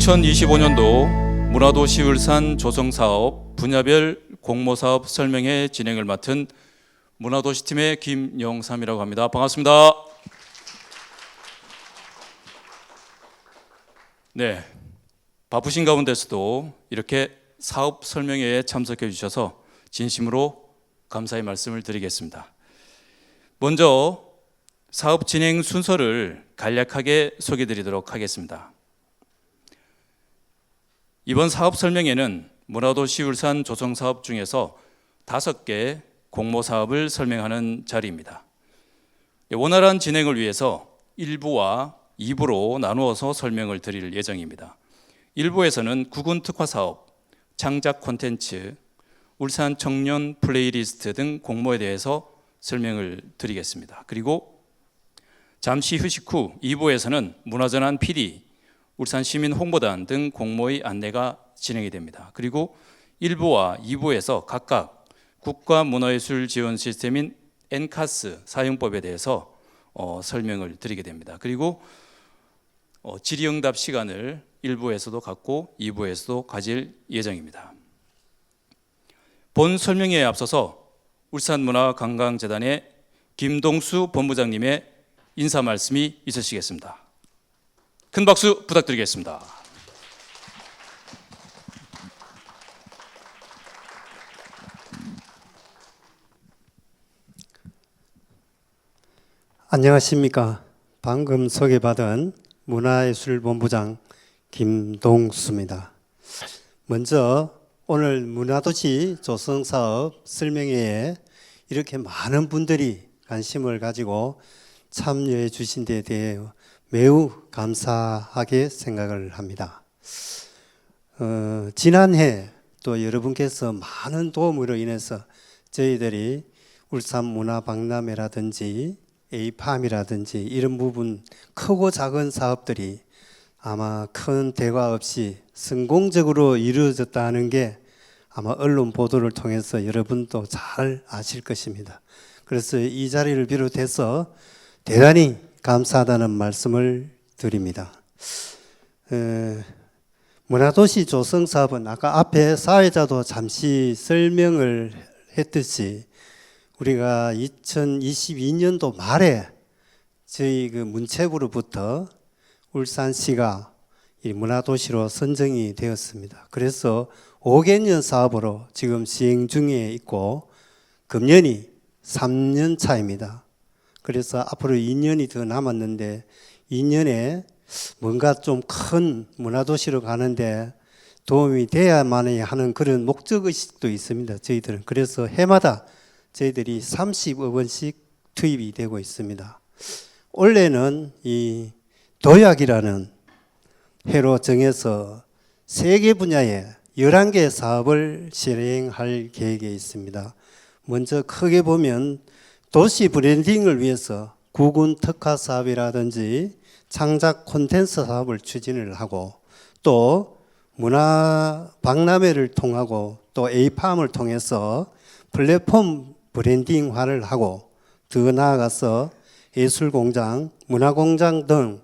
2025년도 문화도시 울산 조성사업 분야별 공모사업 설명회 진행을 맡은 문화도시팀의 김영삼이라고 합니다. 반갑습니다. 네, 바쁘신 가운데서도 이렇게 사업 설명회에 참석해 주셔서 진심으로 감사의 말씀을 드리겠습니다. 먼저 사업 진행 순서를 간략하게 소개해 드리도록 하겠습니다. 이번 사업 설명회는 문화도시 울산 조성사업 중에서 5개 공모사업을 설명하는 자리입니다. 원활한 진행을 위해서 1부와 2부로 나누어서 설명을 드릴 예정입니다. 1부에서는 구군 특화사업, 창작 콘텐츠, 울산 청년 플레이리스트 등 공모에 대해서 설명을 드리겠습니다. 그리고 잠시 휴식 후 2부에서는 문화전환 PD, 울산 시민 홍보단 등 공모의 안내가 진행이 됩니다. 그리고 1부와 2부에서 각각 국가문화예술 지원 시스템인 엔카스 사용법에 대해서 설명을 드리게 됩니다. 그리고 질의응답 시간을 1부에서도 갖고 2부에서도 가질 예정입니다. 본 설명회에 앞서서 울산문화관광재단의 김동수 본부장님의 인사 말씀이 있으시겠습니다. 큰 박수 부탁드리겠습니다. 안녕하십니까. 방금 소개받은 문화예술본부장 김동수입니다. 먼저 오늘 문화도시 조성사업 설명회에 이렇게 많은 분들이 관심을 가지고 참여해 주신 데 대해 매우 감사하게 생각을 합니다. 지난해 또 여러분께서 많은 도움으로 인해서 저희들이 울산 문화박람회라든지 에이팜이라든지 이런 부분 크고 작은 사업들이 아마 큰 대과 없이 성공적으로 이루어졌다는 게 아마 언론 보도를 통해서 여러분도 잘 아실 것입니다. 그래서 이 자리를 비롯해서 대단히 감사하다는 말씀을 드립니다. 문화도시 조성사업은 아까 앞에 사회자도 잠시 설명을 했듯이 우리가 2022년도 말에 저희 그 문체부로부터 울산시가 이 문화도시로 선정이 되었습니다. 그래서 5개년 사업으로 지금 시행 중에 있고 금년이 3년 차입니다. 그래서 앞으로 2년이 더 남았는데 2년에 뭔가 좀 큰 문화도시로 가는데 도움이 돼야만 하는 그런 목적의식도 있습니다. 저희들은. 그래서 해마다 저희들이 30억 원씩 투입이 되고 있습니다. 올해는 이 도약이라는 해로 정해서 3개 분야에 11개 사업을 실행할 계획에 있습니다. 먼저 크게 보면 도시 브랜딩을 위해서 구군 특화 사업이라든지 창작 콘텐츠 사업을 추진을 하고 또 문화 박람회를 통하고 또 에이팜을 통해서 플랫폼 브랜딩화를 하고 더 나아가서 예술공장, 문화공장 등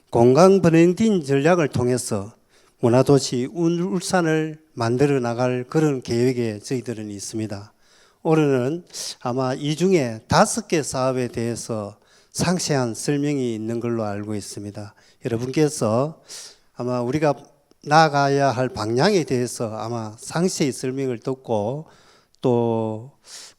공간 브랜딩 전략을 통해서 문화도시 울산을 만들어 나갈 그런 계획에 저희들은 있습니다. 올해는 아마 이 중에 5개 사업에 대해서 상세한 설명이 있는 걸로 알고 있습니다. 여러분께서 아마 우리가 나아가야 할 방향에 대해서 아마 상세히 설명을 듣고 또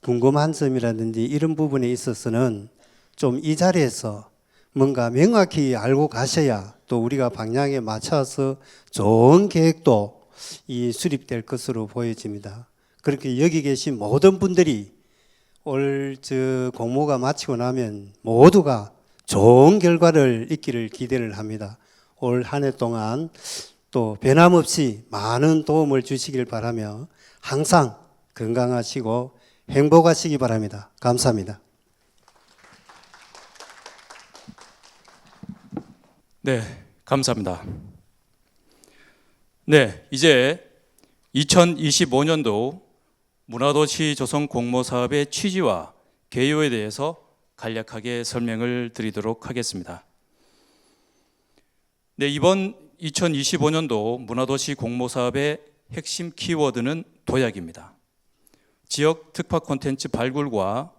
궁금한 점이라든지 이런 부분에 있어서는 좀 이 자리에서 뭔가 명확히 알고 가셔야 또 우리가 방향에 맞춰서 좋은 계획도 수립될 것으로 보여집니다. 그렇게 여기 계신 모든 분들이 올 공모가 마치고 나면 모두가 좋은 결과를 있기를 기대를 합니다. 올 한 해 동안 또 변함없이 많은 도움을 주시길 바라며 항상 건강하시고 행복하시기 바랍니다. 감사합니다. 네, 감사합니다. 네, 이제 2025년도 문화도시 조성 공모사업의 취지와 개요에 대해서 간략하게 설명을 드리도록 하겠습니다. 네, 이번 2025년도 문화도시 공모사업의 핵심 키워드는 도약입니다. 지역 특화 콘텐츠 발굴과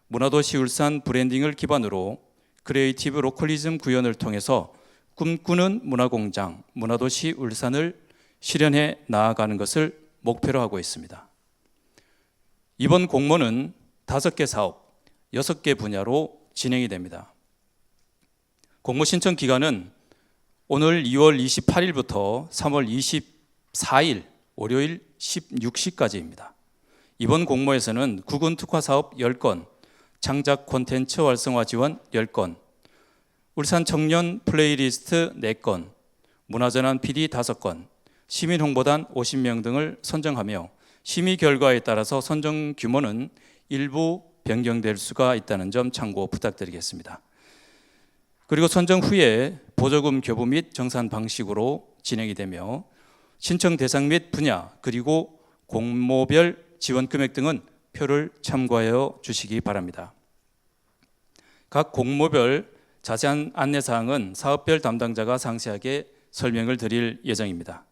문화도시 울산 브랜딩을 기반으로 크리에이티브 로컬리즘 구현을 통해서 꿈꾸는 문화공장, 문화도시 울산을 실현해 나아가는 것을 목표로 하고 있습니다. 이번 공모는 5개 사업, 6개 분야로 진행이 됩니다. 공모 신청 기간은 오늘 2월 28일부터 3월 24일 월요일 16시까지입니다. 이번 공모에서는 구군 특화 사업 10건, 창작 콘텐츠 활성화 지원 10건, 울산 청년 플레이리스트 4건, 문화전환 PD 5건, 시민 홍보단 50명 등을 선정하며 심의 결과에 따라서 선정 규모는 일부 변경될 수가 있다는 점 참고 부탁드리겠습니다. 그리고 선정 후에 보조금 교부 및 정산 방식으로 진행이 되며 신청 대상 및 분야 그리고 공모별 지원 금액 등은 표를 참고하여 주시기 바랍니다. 각 공모별 자세한 안내사항은 사업별 담당자가 상세하게 설명을 드릴 예정입니다.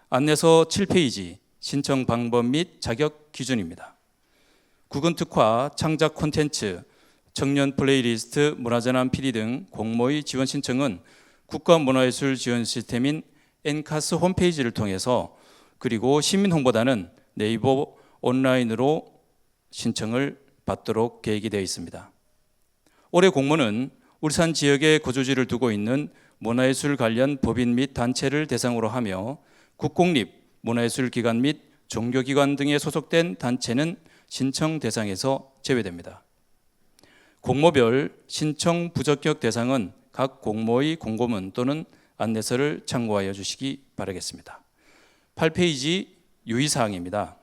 안내서 7페이지, 신청 방법 및 자격 기준입니다. 구군 특화, 창작 콘텐츠, 청년 플레이리스트, 문화전환 PD 등 공모의 지원 신청은 국가문화예술 지원 시스템인 엔카스 홈페이지를 통해서 그리고 시민홍보단은 네이버 온라인으로 신청을 받도록 계획이 되어 있습니다. 올해 공모는 울산 지역에 거주지를 두고 있는 문화예술 관련 법인 및 단체를 대상으로 하며 국공립, 문화예술기관 및 종교기관 등에 소속된 단체는 신청 대상에서 제외됩니다. 공모별 신청 부적격 대상은 각 공모의 공고문 또는 안내서를 참고하여 주시기 바라겠습니다. 8페이지 유의사항입니다.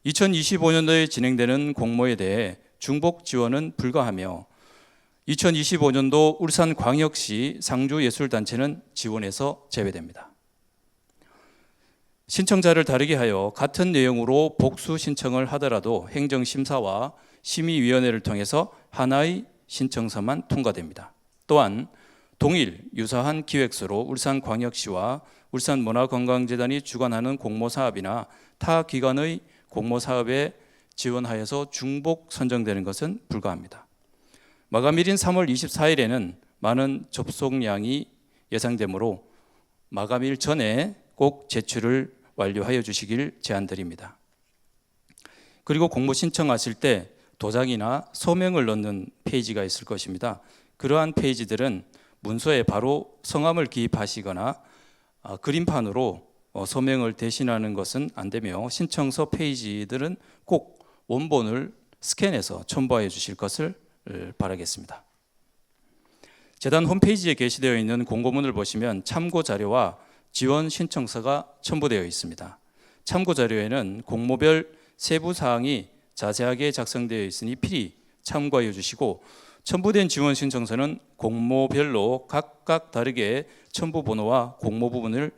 2025년도에 진행되는 공모에 대해 중복 지원은 불가하며 2025년도 울산광역시 상주예술단체는 지원에서 제외됩니다. 신청자를 다르게 하여 같은 내용으로 복수 신청을 하더라도 행정심사와 심의위원회를 통해서 하나의 신청서만 통과됩니다. 또한 동일 유사한 기획서로 울산광역시와 울산문화관광재단이 주관하는 공모사업이나 타 기관의 공모사업에 지원하여서 중복 선정되는 것은 불가합니다. 마감일인 3월 24일에는 많은 접속량이 예상되므로 마감일 전에 꼭 제출을 완료하여 주시길 제안드립니다. 그리고 공모 신청하실 때 도장이나 서명을 넣는 페이지가 있을 것입니다. 그러한 페이지들은 문서에 바로 성함을 기입하시거나 그림판으로 서명을 대신하는 것은 안 되며 신청서 페이지들은 꼭 원본을 스캔해서 첨부하여 주실 것을 바라겠습니다. 재단 홈페이지에 게시되어 있는 공고문을 보시면 참고 자료와 지원 신청서가 첨부되어 있습니다. 참고 자료에는 공모별 세부 사항이 자세하게 작성되어 있으니 필히 참고하여 주시고 첨부된 지원 신청서는 공모별로 각각 다르게 첨부 번호와 공모 부분을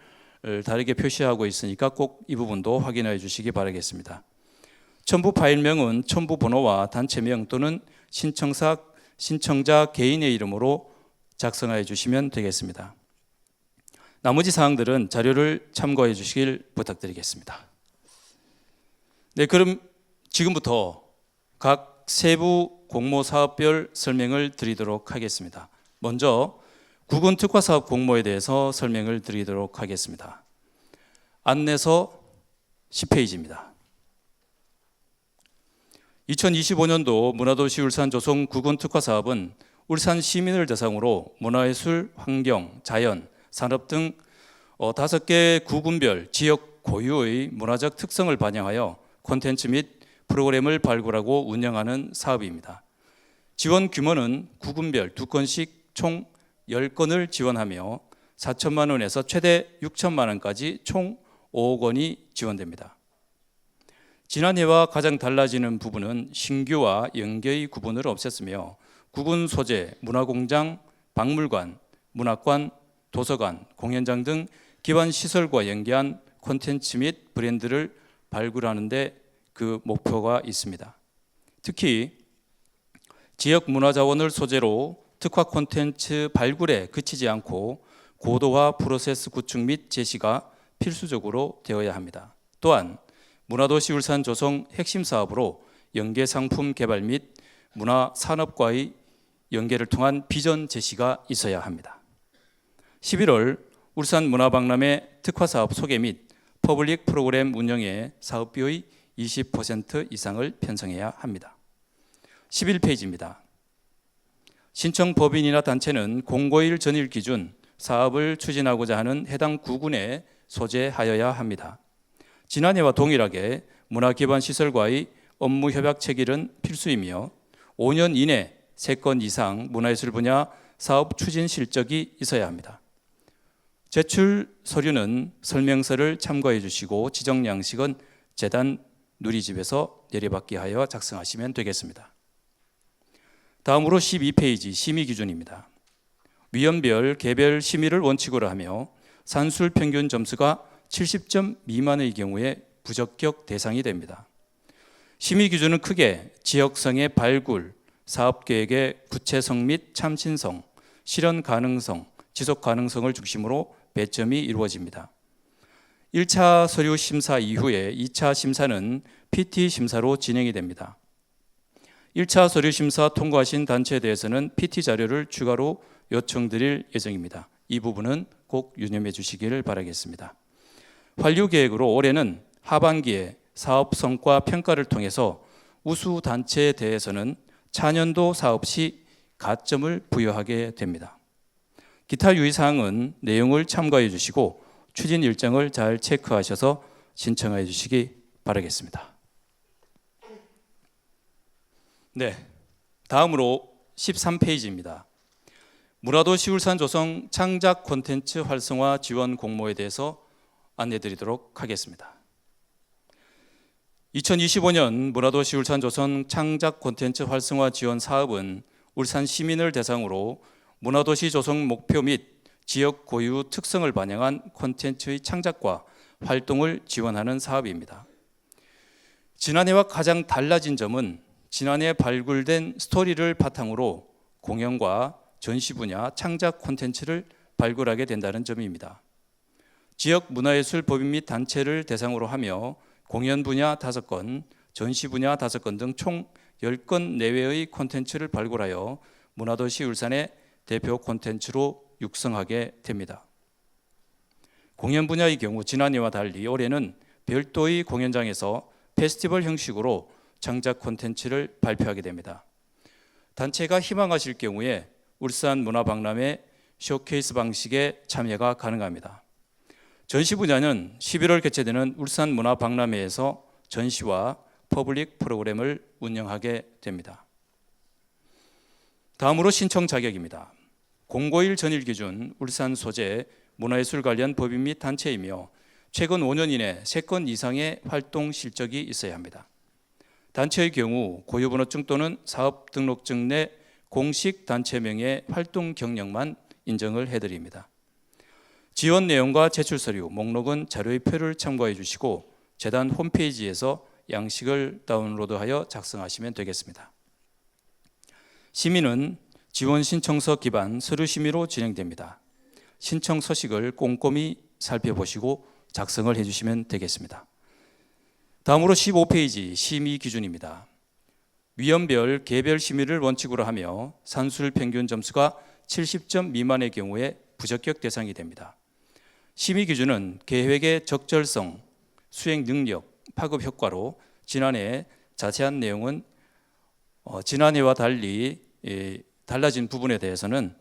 다르게 표시하고 있으니까 꼭 이 부분도 확인하여 주시기 바라겠습니다. 첨부 파일명은 첨부 번호와 단체명 또는 신청자 개인의 이름으로 작성하여 주시면 되겠습니다. 나머지 사항들은 자료를 참고해 주시길 부탁드리겠습니다. 네, 그럼 지금부터 각 세부 공모 사업별 설명을 드리도록 하겠습니다. 먼저 구군 특화 사업 공모에 대해서 설명을 드리도록 하겠습니다. 안내서 10페이지입니다. 2025년도 문화도시 울산 조성 구군 특화 사업은 울산 시민을 대상으로 문화예술, 환경, 자연, 산업 등 5개 구군별 지역 고유의 문화적 특성을 반영하여 콘텐츠 및 프로그램을 발굴하고 운영하는 사업입니다. 지원 규모는 구군별 2건씩 총 10건을 지원하며 4천만 원에서 최대 6천만 원까지 총 5억 원이 지원됩니다. 지난해와 가장 달라지는 부분은 신규와 연계의 구분을 없앴으며 구군 소재, 문화공장, 박물관, 문학관, 도서관, 공연장 등 기반 시설과 연계한 콘텐츠 및 브랜드를 발굴하는 데 그 목표가 있습니다. 특히 지역 문화 자원을 소재로 특화 콘텐츠 발굴에 그치지 않고 고도화 프로세스 구축 및 제시가 필수적으로 되어야 합니다. 또한 문화도시 울산 조성 핵심 사업으로 연계 상품 개발 및 문화산업과의 연계를 통한 비전 제시가 있어야 합니다. 11월 울산 문화박람회 특화사업 소개 및 퍼블릭 프로그램 운영에 사업비의 20% 이상을 편성해야 합니다. 11페이지입니다. 신청 법인이나 단체는 공고일 전일 기준 사업을 추진하고자 하는 해당 구군에 소재하여야 합니다. 지난해와 동일하게 문화기반 시설과의 업무 협약 체결은 필수이며 5년 이내 3건 이상 문화예술 분야 사업 추진 실적이 있어야 합니다. 제출 서류는 설명서를 참고해 주시고 지정 양식은 재단 누리집에서 내려받게 하여 작성하시면 되겠습니다. 다음으로 12페이지 심의 기준입니다. 위원별, 개별 심의를 원칙으로 하며 산술 평균 점수가 70점 미만의 경우에 부적격 대상이 됩니다. 심의 기준은 크게 지역성의 발굴, 사업계획의 구체성 및 참신성, 실현 가능성, 지속 가능성을 중심으로 배점이 이루어집니다. 1차 서류 심사 이후에 2차 심사는 PT 심사로 진행이 됩니다. 1차 서류 심사 통과하신 단체에 대해서는 PT 자료를 추가로 요청드릴 예정입니다. 이 부분은 꼭 유념해 주시기를 바라겠습니다. 환류 계획으로 올해는 하반기에 사업 성과 평가를 통해서 우수 단체에 대해서는 차년도 사업 시 가점을 부여하게 됩니다. 기타 유의사항은 내용을 참고해 주시고 추진 일정을 잘 체크하셔서 신청해 주시기 바라겠습니다. 네, 다음으로 13페이지입니다. 문화도시 울산 조성 창작 콘텐츠 활성화 지원 공모에 대해서 안내드리도록 하겠습니다. 2025년 문화도시 울산 조성 창작 콘텐츠 활성화 지원 사업은 울산 시민을 대상으로 문화도시 조성 목표 및 지역 고유 특성을 반영한 콘텐츠의 창작과 활동을 지원하는 사업입니다. 지난해와 가장 달라진 점은 지난해 발굴된 스토리를 바탕으로 공연과 전시 분야 창작 콘텐츠를 발굴하게 된다는 점입니다. 지역 문화예술 법인 및 단체를 대상으로 하며 공연 분야 5건, 전시 분야 5건 등 총 10건 내외의 콘텐츠를 발굴하여 문화도시 울산의 대표 콘텐츠로 육성하게 됩니다. 공연 분야의 경우 지난해와 달리 올해는 별도의 공연장에서 페스티벌 형식으로 창작 콘텐츠를 발표하게 됩니다. 단체가 희망하실 경우에 울산 문화박람회 쇼케이스 방식의 참여가 가능합니다. 전시 분야는 11월 개최되는 울산 문화박람회에서 전시와 퍼블릭 프로그램을 운영하게 됩니다. 다음으로 신청 자격입니다. 공고일 전일 기준 울산 소재 문화예술 관련 법인 및 단체이며 최근 5년 이내 3건 이상의 활동 실적이 있어야 합니다. 단체의 경우 고유번호증 또는 사업 등록증 내 공식 단체명의 활동 경력만 인정을 해드립니다. 지원 내용과 제출 서류, 목록은 자료의 표를 참고해 주시고 재단 홈페이지에서 양식을 다운로드하여 작성하시면 되겠습니다. 심의는 지원 신청서 기반 서류 심의로 진행됩니다. 신청 서식을 꼼꼼히 살펴보시고 작성을 해주시면 되겠습니다. 다음으로 15페이지 심의 기준입니다. 위원별, 개별 심의를 원칙으로 하며 산술 평균 점수가 70점 미만의 경우에 부적격 대상이 됩니다. 심의 기준은 계획의 적절성, 수행 능력, 파급 효과로 지난해 자세한 내용은 지난해와 달리 달라진 부분에 대해서는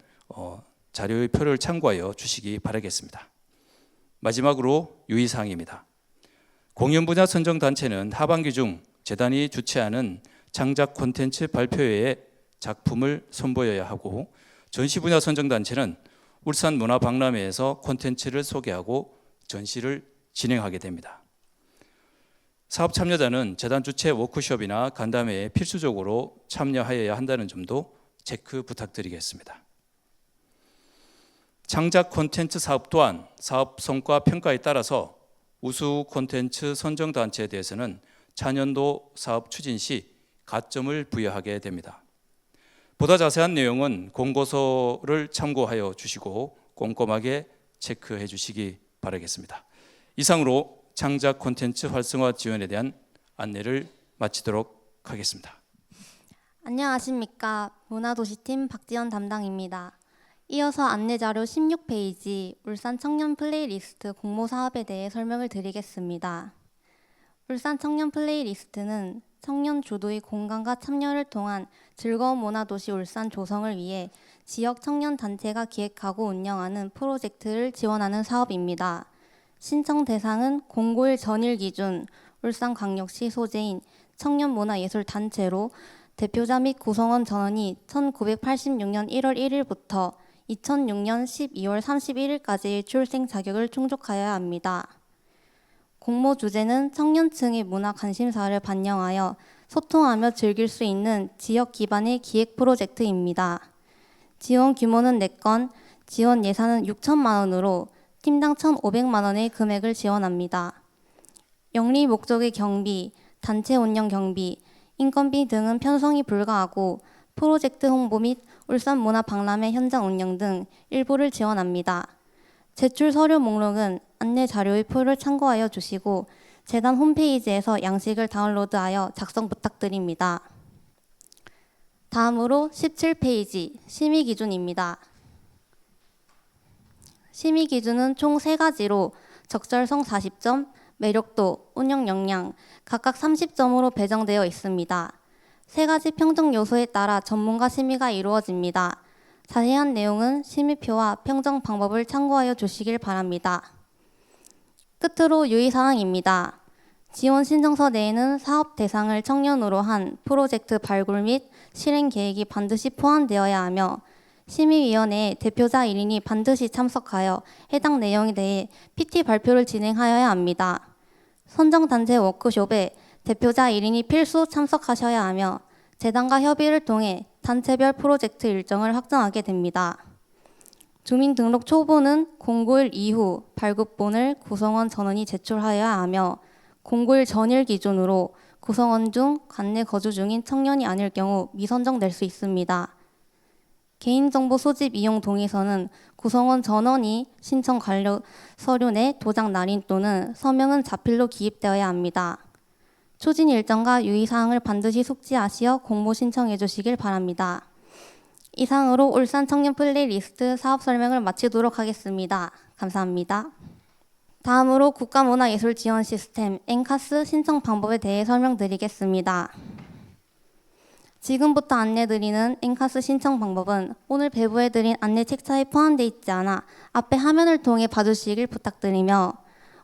자료의 표를 참고하여 주시기 바라겠습니다. 마지막으로 유의사항입니다. 공연 분야 선정 단체는 하반기 중 재단이 주최하는 창작 콘텐츠 발표회에 작품을 선보여야 하고 전시 분야 선정 단체는 울산 문화박람회에서 콘텐츠를 소개하고 전시를 진행하게 됩니다. 사업 참여자는 재단 주최 워크숍이나 간담회에 필수적으로 참여하여야 한다는 점도 체크 부탁드리겠습니다. 창작 콘텐츠 사업 또한 사업 성과 평가에 따라서 우수 콘텐츠 선정 단체에 대해서는 차년도 사업 추진 시 가점을 부여하게 됩니다. 보다 자세한 내용은 공고서를 참고하여 주시고 꼼꼼하게 체크해 주시기 바라겠습니다. 이상으로 창작 콘텐츠 활성화 지원에 대한 안내를 마치도록 하겠습니다. 안녕하십니까. 문화도시팀 박지연 담당입니다. 이어서 안내자료 16페이지 울산 청년 플레이리스트 공모 사업에 대해 설명을 드리겠습니다. 울산 청년 플레이리스트는 청년 주도의 공간과 참여를 통한 즐거운 문화도시 울산 조성을 위해 지역 청년 단체가 기획하고 운영하는 프로젝트를 지원하는 사업입니다. 신청 대상은 공고일 전일 기준 울산광역시 소재인 청년문화예술단체로 대표자 및 구성원 전원이 1986년 1월 1일부터 2006년 12월 31일까지의 출생 자격을 충족하여야 합니다. 공모 주제는 청년층의 문화 관심사를 반영하여 소통하며 즐길 수 있는 지역 기반의 기획 프로젝트입니다. 지원 규모는 4건, 지원 예산은 6천만 원으로 팀당 1,500만 원의 금액을 지원합니다. 영리 목적의 경비, 단체 운영 경비, 인건비 등은 편성이 불가하고 프로젝트 홍보 및 울산 문화 박람회 현장 운영 등 일부를 지원합니다. 제출 서류 목록은 안내 자료의 표를 참고하여 주시고 재단 홈페이지에서 양식을 다운로드하여 작성 부탁드립니다. 다음으로 17페이지 심의 기준입니다. 심의 기준은 총 3가지로 적절성 40점, 매력도, 운영 역량 각각 30점으로 배정되어 있습니다. 3가지 평등 요소에 따라 전문가 심의가 이루어집니다. 자세한 내용은 심의표와 평정 방법을 참고하여 주시길 바랍니다. 끝으로 유의사항입니다. 지원 신청서 내에는 사업 대상을 청년으로 한 프로젝트 발굴 및 실행 계획이 반드시 포함되어야 하며 심의위원회에 대표자 1인이 반드시 참석하여 해당 내용에 대해 PT 발표를 진행하여야 합니다. 선정단체 워크숍에 대표자 1인이 필수 참석하셔야 하며 재단과 협의를 통해 단체별 프로젝트 일정을 확정하게 됩니다. 주민등록 초보는 공고일 이후 발급본을 구성원 전원이 제출하여야 하며 공고일 전일 기준으로 구성원 중 관내 거주 중인 청년이 아닐 경우 미선정될 수 있습니다. 개인정보 소집 이용 동의서는 구성원 전원이 신청 관련 서류 내 도장 날인 또는 서명은 자필로 기입되어야 합니다. 추진 일정과 유의사항을 반드시 숙지하시어 공모 신청해 주시길 바랍니다. 이상으로 울산 청년 플레이리스트 사업 설명을 마치도록 하겠습니다. 감사합니다. 다음으로 국가문화예술 지원 시스템 엔카스 신청 방법에 대해 설명드리겠습니다. 지금부터 안내드리는 엔카스 신청 방법은 오늘 배부해드린 안내 책자에 포함되어 있지 않아 앞에 화면을 통해 봐주시길 부탁드리며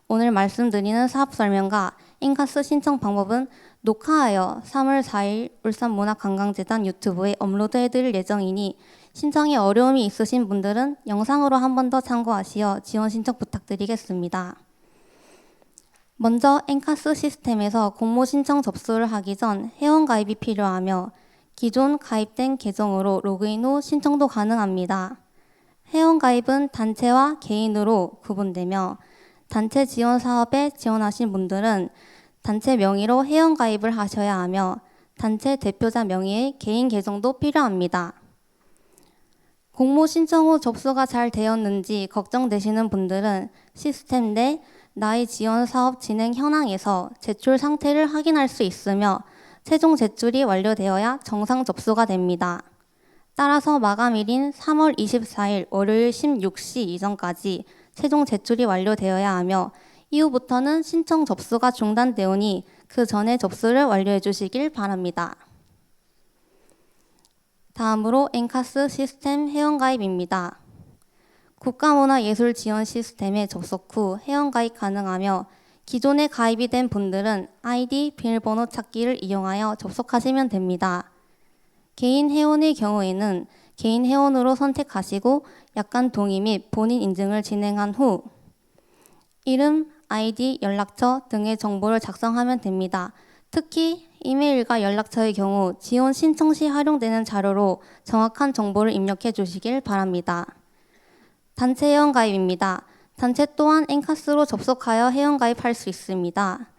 오늘 말씀드리는 사업 설명과 엔카스 신청 방법은 녹화하여 3월 4일 울산문화관광재단 유튜브에 업로드해드릴 예정이니 신청에 어려움이 있으신 분들은 영상으로 한 번 더 참고하시어 지원 신청 부탁드리겠습니다. 먼저 엔카스 시스템에서 공모 신청 접수를 하기 전 회원가입이 필요하며 기존 가입된 계정으로 로그인 후 신청도 가능합니다. 회원가입은 단체와 개인으로 구분되며 단체 지원 사업에 지원하신 분들은 단체 명의로 회원가입을 하셔야 하며 단체 대표자 명의의 개인 계정도 필요합니다. 공모 신청 후 접수가 잘 되었는지 걱정되시는 분들은 시스템 내 나의 지원 사업 진행 현황에서 제출 상태를 확인할 수 있으며 최종 제출이 완료되어야 정상 접수가 됩니다. 따라서 마감일인 3월 24일 월요일 16시 이전까지 최종 제출이 완료되어야 하며 이후부터는 신청 접수가 중단되오니 그 전에 접수를 완료해 주시길 바랍니다. 다음으로 엔카스 시스템 회원가입입니다. 국가문화예술 지원 시스템에 접속 후 회원가입 가능하며 기존에 가입이 된 분들은 아이디, 비밀번호 찾기를 이용하여 접속하시면 됩니다. 개인 회원의 경우에는 개인 회원으로 선택하시고 약관 동의 및 본인 인증을 진행한 후 이름, 아이디, 연락처 등의 정보를 작성하면 됩니다. 특히 이메일과 연락처의 경우 지원 신청 시 활용되는 자료로 정확한 정보를 입력해 주시길 바랍니다. 단체 회원가입입니다. 단체 또한 엔카스로 접속하여 회원가입할 수 있습니다.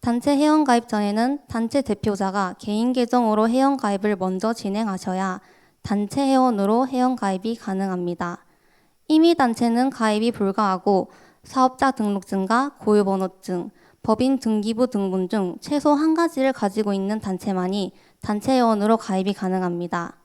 단체 회원가입 전에는 단체 대표자가 개인 계정으로 회원가입을 먼저 진행하셔야 단체 회원으로 회원가입이 가능합니다. 임의 단체는 가입이 불가하고 사업자 등록증과 고유번호증, 법인 등기부 등본 중 최소 한 가지를 가지고 있는 단체만이 단체회원으로 가입이 가능합니다.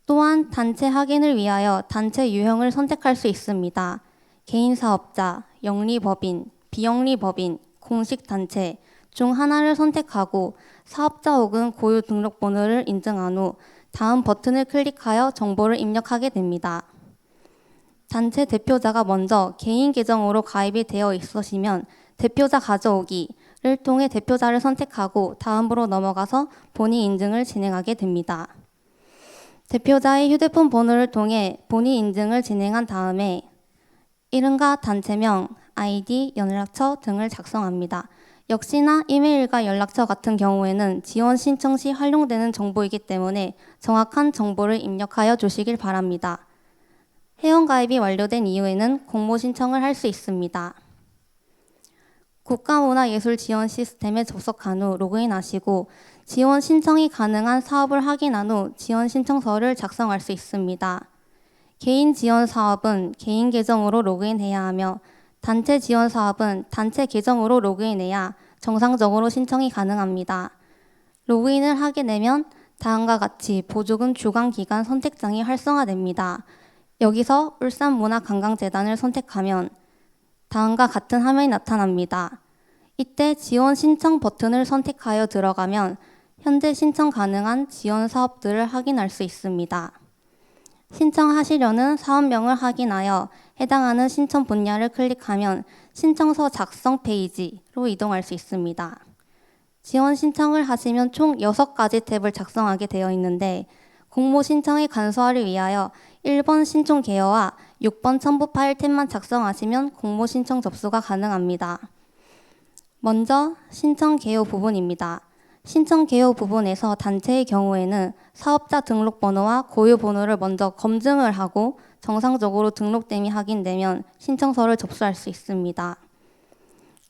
또한 단체 확인을 위하여 단체 유형을 선택할 수 있습니다. 개인사업자, 영리법인, 비영리법인, 공식단체 중 하나를 선택하고 사업자 혹은 고유 등록번호를 인증한 후 다음 버튼을 클릭하여 정보를 입력하게 됩니다. 단체 대표자가 먼저 개인 계정으로 가입이 되어 있으시면 대표자 가져오기를 통해 대표자를 선택하고 다음으로 넘어가서 본인 인증을 진행하게 됩니다. 대표자의 휴대폰 번호를 통해 본인 인증을 진행한 다음에 이름과 단체명, 아이디, 연락처 등을 작성합니다. 역시나 이메일과 연락처 같은 경우에는 지원 신청 시 활용되는 정보이기 때문에 정확한 정보를 입력하여 주시길 바랍니다. 회원가입이 완료된 이후에는 공모 신청을 할 수 있습니다. 국가문화예술 지원 시스템에 접속한 후 로그인하시고 지원 신청이 가능한 사업을 확인한 후 지원 신청서를 작성할 수 있습니다. 개인 지원 사업은 개인 계정으로 로그인해야 하며 단체 지원 사업은 단체 계정으로 로그인해야 정상적으로 신청이 가능합니다. 로그인을 하게 되면 다음과 같이 보조금 주관 기간 선택장이 활성화됩니다. 여기서 울산문화관광재단을 선택하면 다음과 같은 화면이 나타납니다. 이때 지원 신청 버튼을 선택하여 들어가면 현재 신청 가능한 지원 사업들을 확인할 수 있습니다. 신청하시려는 사업명을 확인하여 해당하는 신청 분야를 클릭하면 신청서 작성 페이지로 이동할 수 있습니다. 지원 신청을 하시면 총 6가지 탭을 작성하게 되어 있는데 공모 신청의 간소화를 위하여 1번 신청 개요와 6번 첨부 파일 탭만 작성하시면 공모 신청 접수가 가능합니다. 먼저 신청 개요 부분입니다. 신청 개요 부분에서 단체의 경우에는 사업자 등록번호와 고유번호를 먼저 검증을 하고 정상적으로 등록됨이 확인되면 신청서를 접수할 수 있습니다.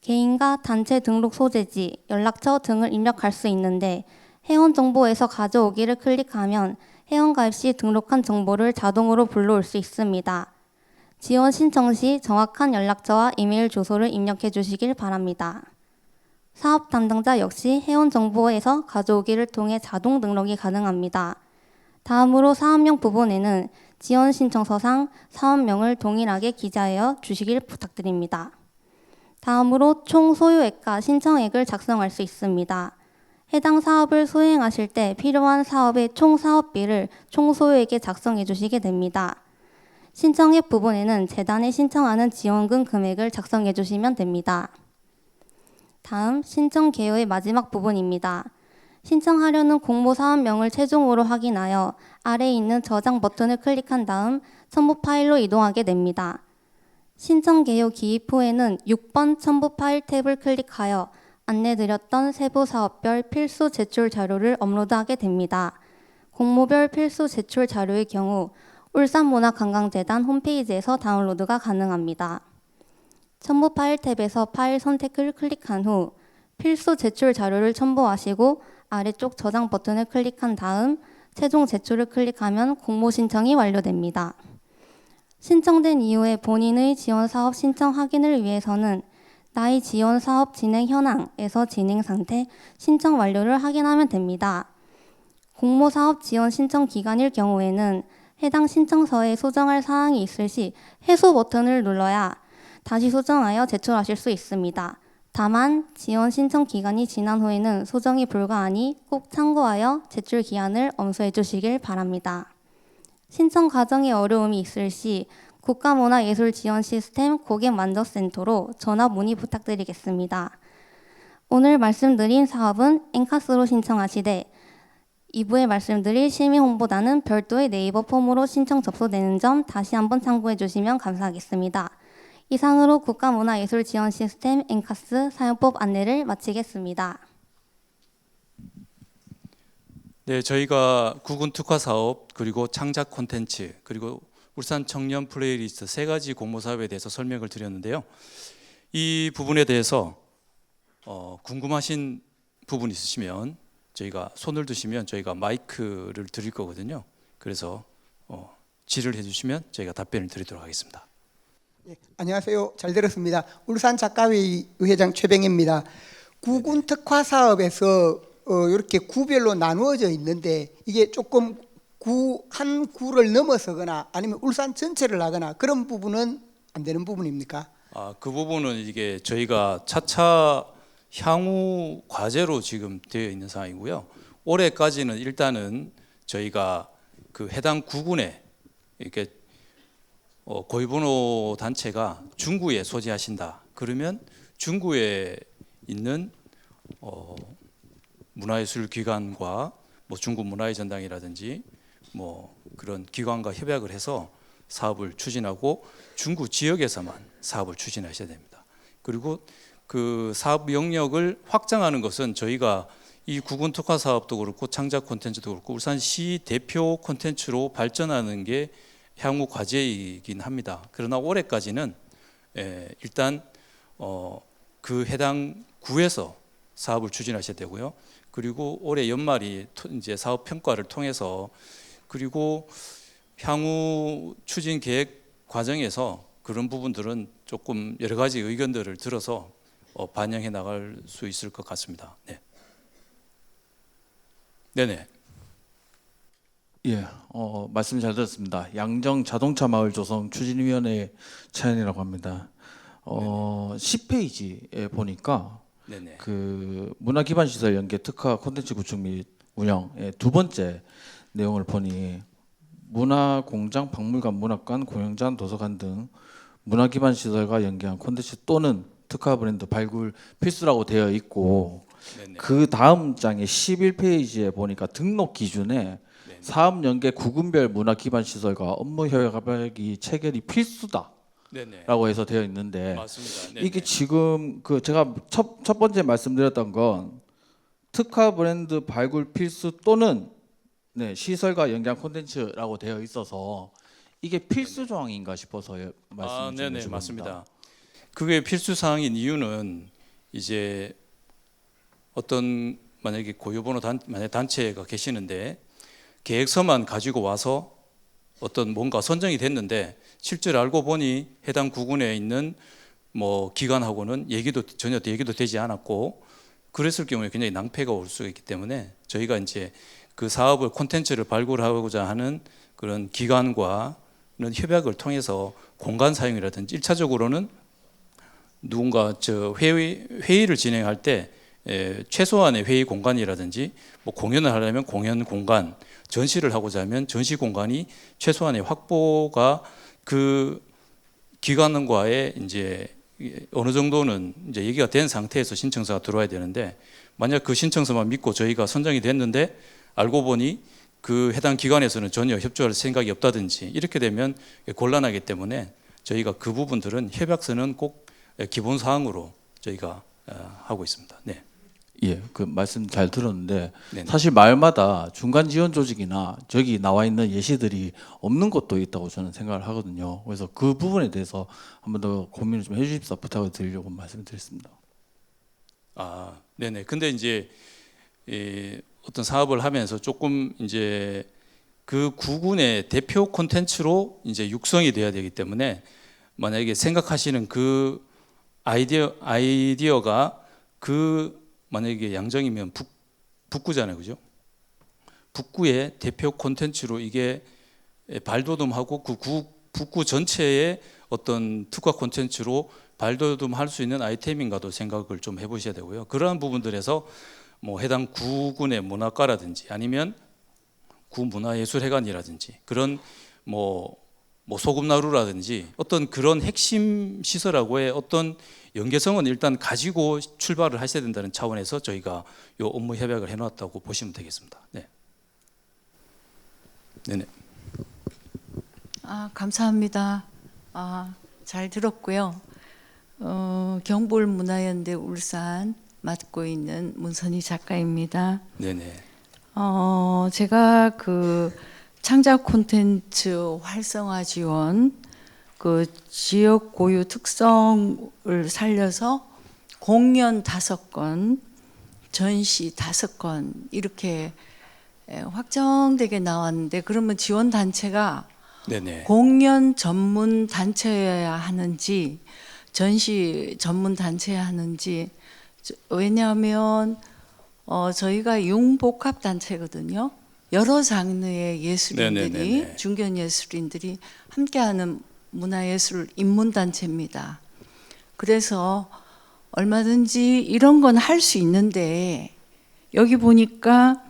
개인과 단체 등록 소재지, 연락처 등을 입력할 수 있는데 회원 정보에서 가져오기를 클릭하면 회원 가입 시 등록한 정보를 자동으로 불러올 수 있습니다. 지원 신청 시 정확한 연락처와 이메일 주소를 입력해 주시길 바랍니다. 사업 담당자 역시 회원 정보에서 가져오기를 통해 자동 등록이 가능합니다. 다음으로 사업명 부분에는 지원 신청서상 사업명을 동일하게 기재하여 주시길 부탁드립니다. 다음으로 총 소요액과 신청액을 작성할 수 있습니다. 해당 사업을 수행하실 때 필요한 사업의 총 사업비를 총 소요액에 작성해 주시게 됩니다. 신청액 부분에는 재단에 신청하는 지원금 금액을 작성해 주시면 됩니다. 다음 신청 개요의 마지막 부분입니다. 신청하려는 공모 사업명을 최종으로 확인하여 아래에 있는 저장 버튼을 클릭한 다음 첨부 파일로 이동하게 됩니다. 신청 개요 기입 후에는 6번 첨부 파일 탭을 클릭하여 안내드렸던 세부 사업별 필수 제출 자료를 업로드하게 됩니다. 공모별 필수 제출 자료의 경우 울산문화관광재단 홈페이지에서 다운로드가 가능합니다. 첨부 파일 탭에서 파일 선택을 클릭한 후 필수 제출 자료를 첨부하시고 아래쪽 저장 버튼을 클릭한 다음 최종 제출을 클릭하면 공모 신청이 완료됩니다. 신청된 이후에 본인의 지원 사업 신청 확인을 위해서는 나의 지원 사업 진행 현황에서 진행 상태, 신청 완료를 확인하면 됩니다. 공모 사업 지원 신청 기간일 경우에는 해당 신청서에 수정할 사항이 있을 시 해소 버튼을 눌러야 다시 수정하여 제출하실 수 있습니다. 다만 지원 신청 기간이 지난 후에는 수정이 불가하니 꼭 참고하여 제출 기한을 엄수해 주시길 바랍니다. 신청 과정에 어려움이 있을 시 국가문화예술지원시스템 고객만족센터로 전화 문의 부탁드리겠습니다. 오늘 말씀드린 사업은 엔카스로 신청하시되 2부에 말씀드릴 시민홍보단은 별도의 네이버 폼으로 신청 접수되는 점 다시 한번 참고해 주시면 감사하겠습니다. 이상으로 국가문화예술지원시스템 엔카스 사용법 안내를 마치겠습니다. 네, 저희가 국군 특화 사업 그리고 창작 콘텐츠 그리고 울산 청년 플레이리스트 3가지 공모 사업에 대해서 설명을 드렸는데요. 이 부분에 대해서 궁금하신 부분 있으시면 저희가 손을 드시면 저희가 마이크를 드릴 거거든요. 그래서 질의를 해주시면 저희가 답변을 드리도록 하겠습니다. 예, 안녕하세요. 잘 들었습니다. 울산 작가회의 회장 최병입니다. 구군 특화 사업에서 이렇게 구별로 나누어져 있는데 이게 조금 한 구를 넘어서거나 아니면 울산 전체를 하거나 그런 부분은 안 되는 부분입니까? 그 부분은 이게 저희가 차차 향후 과제로 지금 되어 있는 상황이고요. 올해까지는 일단은 저희가 그 해당 구군에 이렇게 고유번호 단체가 중구에 소재하신다. 그러면 중구에 있는 문화예술기관과 뭐 중구 문화의 전당이라든지 뭐 그런 기관과 협약을 해서 사업을 추진하고 중구 지역에서만 사업을 추진하셔야 됩니다. 그리고 그 사업 영역을 확장하는 것은 저희가 이 구군 특화 사업도 그렇고 창작 콘텐츠도 그렇고 울산시 대표 콘텐츠로 발전하는 게 향후 과제이긴 합니다. 그러나 올해까지는 일단 그 해당 구에서 사업을 추진하셔야 되고요. 그리고 올해 연말이 이제 사업 평가를 통해서 그리고 향후 추진 계획 과정에서 그런 부분들은 조금 여러 가지 의견들을 들어서 반영해 나갈 수 있을 것 같습니다. 네. 네네. 예, 말씀 잘 들었습니다. 양정 자동차 마을 조성 추진위원회 차연이라고 합니다. 10페이지에 보니까 네네. 그 문화기반시설 연계 특화 콘텐츠 구축 및 운영의 두 번째 내용을 보니 문화공장, 박물관, 문학관, 공연장, 도서관 등 문화기반시설과 연계한 콘텐츠 또는 특화 브랜드 발굴 필수라고 되어 있고 네네. 그 다음 장에 11페이지에 보니까 등록 기준에 네네. 사업 연계 구군별 문화기반시설과 업무 협약이 체결이 필수다라고 네네. 해서 되어 있는데 맞습니다. 네네. 이게 지금 그 제가 첫 번째 말씀드렸던 건 특화 브랜드 발굴 필수 또는 시설과 연계한 콘텐츠라고 되어 있어서 이게 필수 조항인가 싶어서 말씀을 좀 네네 해주십니다. 맞습니다. 그게 필수 사항인 이유는 이제 어떤 만약에 고유번호 만약 단체가 계시는데 계획서만 가지고 와서 어떤 뭔가 선정이 됐는데 실제로 알고 보니 해당 구군에 있는 뭐 기관하고는 전혀 얘기도 되지 않았고 그랬을 경우에 굉장히 낭패가 올 수 있기 때문에 저희가 이제 그 사업을 콘텐츠를 발굴하고자 하는 그런 기관과는 협약을 통해서 공간 사용이라든지 1차적으로는 누군가 회의를 진행할 때 최소한의 회의 공간이라든지 뭐 공연을 하려면 공연 공간, 전시를 하고자 하면 전시 공간이 최소한의 확보가 그 기관과의 이제 어느 정도는 이제 얘기가 된 상태에서 신청서가 들어와야 되는데 만약 그 신청서만 믿고 저희가 선정이 됐는데 알고 보니 그 해당 기관에서는 전혀 협조할 생각이 없다든지 이렇게 되면 곤란하기 때문에 저희가 그 부분들은 협약서는 꼭 기본 사항으로 저희가 하고 있습니다. 네. 예, 그 말씀 잘 들었는데 네네. 사실 마을마다 중간 지원 조직이나 저기 나와 있는 예시들이 없는 곳도 있다고 저는 생각을 하거든요. 그래서 그 부분에 대해서 한 번 더 고민을 좀 해주십사 부탁을 드리려고 말씀드렸습니다. 네네. 근데 이제 어떤 사업을 하면서 조금 이제 그 구군의 대표 콘텐츠로 이제 육성이 돼야 되기 때문에 만약에 생각하시는 그 아이디어가 그 만약에 양정이면 북구잖아요, 그죠? 북구의 대표 콘텐츠로 이게 발돋움하고 그 북구 전체의 어떤 특화 콘텐츠로 발돋움할 수 있는 아이템인가도 생각을 좀 해보셔야 되고요. 그러한 부분들에서 뭐 해당 구군의 문학과라든지 아니면 구문화예술회관이라든지 그런 뭐 소금나루라든지 어떤 그런 핵심 시설하고의 어떤 연계성은 일단 가지고 출발을 하셔야 된다는 차원에서 저희가 요 업무 협약을 해놨다고 보시면 되겠습니다. 네. 네네. 감사합니다. 잘 들었고요. 경볼문화연대 울산 맡고 있는 문선희 작가입니다. 네네. 제가 그 창작 콘텐츠 활성화 지원 그 지역 고유 특성을 살려서 공연 5건, 전시 5건 이렇게 확정되게 나왔는데 그러면 지원 단체가 네네. 공연 전문 단체여야 하는지 전시 전문 단체여야 하는지 왜냐하면 저희가 융복합 단체거든요. 여러 장르의 예술인들이 네네네네. 중견 예술인들이 함께하는 문화예술 입문 단체입니다. 그래서 얼마든지 이런 건 할 수 있는데 여기 보니까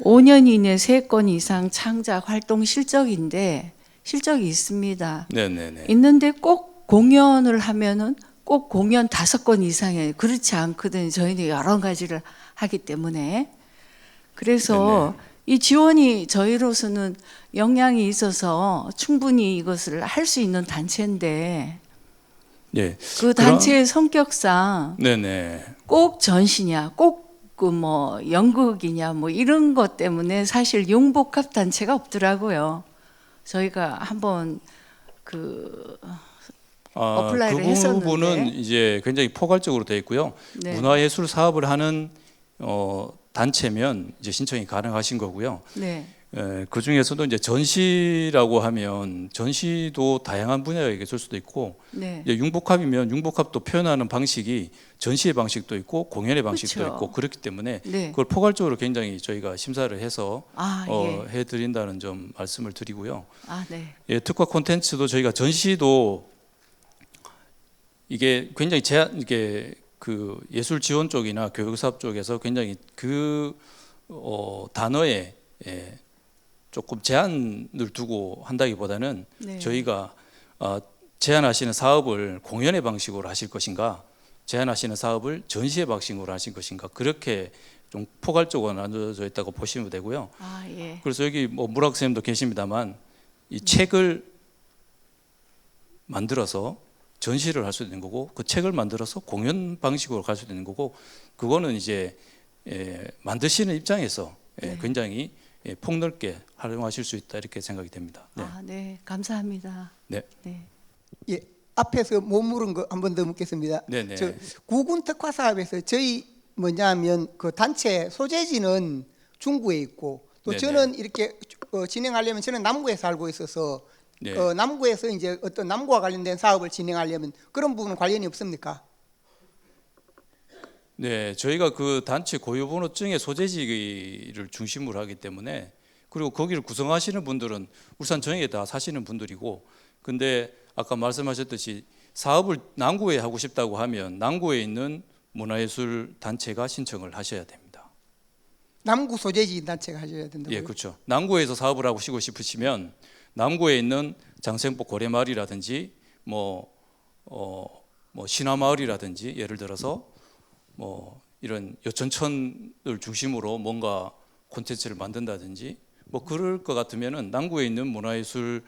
5년 이내 3건 이상 창작 활동 실적이 있습니다. 네네네. 있는데 꼭 공연을 하면은 꼭 공연 5건 이상에 그렇지 않거든요. 저희는 여러 가지를 하기 때문에 그래서 이 지원이 저희로서는 역량이 있어서 충분히 이것을 할 수 있는 단체인데 예. 그 단체의 성격상 네네. 꼭 전시냐, 꼭 그 뭐 연극이냐, 뭐 이런 것 때문에 사실 융복합 단체가 없더라고요. 저희가 한번 그 어플라이를 그 했었는데. 부분은 이제 굉장히 포괄적으로 되어 있고요. 네. 문화예술 사업을 하는 단체면 이제 신청이 가능하신 거고요. 네, 그 중에서도 이제 전시라고 하면 전시도 다양한 분야가 있을 수도 있고, 네, 이제 융복합이면 융복합도 표현하는 방식이 전시의 방식도 있고 공연의 방식도 그렇죠. 있고 그렇기 때문에 네. 그걸 포괄적으로 굉장히 저희가 심사를 해서 예. 해드린다는 점 말씀을 드리고요. 네, 예, 특화 콘텐츠도 저희가 전시도 이게 굉장히 이게 그 예술 지원 쪽이나 교육사업 쪽에서 굉장히 그 단어에 조금 제한을 두고 한다기보다는 네. 저희가 제안하시는 사업을 공연의 방식으로 하실 것인가, 제안하시는 사업을 전시의 방식으로 하실 것인가, 그렇게 좀 포괄적으로 나눠져 있다고 보시면 되고요. 예. 그래서 여기 뭐 무락 선생님도 계십니다만 이 책을 만들어서 전시를 할 수도 있는 거고, 그 책을 만들어서 공연 방식으로 갈 수도 있는 거고, 그거는 이제 만드시는 입장에서 네. 굉장히 폭넓게 활용하실 수 있다 이렇게 생각이 됩니다. 네. 네, 감사합니다. 네. 네. 예, 앞에서 못 물은 거 한 번 더 묻겠습니다. 네네. 저 구군 특화 사업에서 저희 뭐냐면 그 단체 소재지는 중구에 있고 또 네네. 저는 이렇게 진행하려면 저는 남구에 살고 있어서 네. 남구에서 이제 어떤 남구와 관련된 사업을 진행하려면 그런 부분은 관련이 없습니까? 네, 저희가 그 단체 고유번호증의 소재지를 중심으로 하기 때문에, 그리고 거기를 구성하시는 분들은 울산 전역에 다 사시는 분들이고, 근데 아까 말씀하셨듯이 사업을 남구에 하고 싶다고 하면 남구에 있는 문화예술 단체가 신청을 하셔야 됩니다. 남구 소재지 단체가 하셔야 된다고요? 예, 그렇죠. 남구에서 사업을 하고 싶으시면 남구에 있는 장생포 고래마을이라든지 뭐 신화마을이라든지 예를 들어서 뭐 이런 여천천을 중심으로 뭔가 콘텐츠를 만든다든지 뭐 그럴 것 같으면은 남구에 있는 문화예술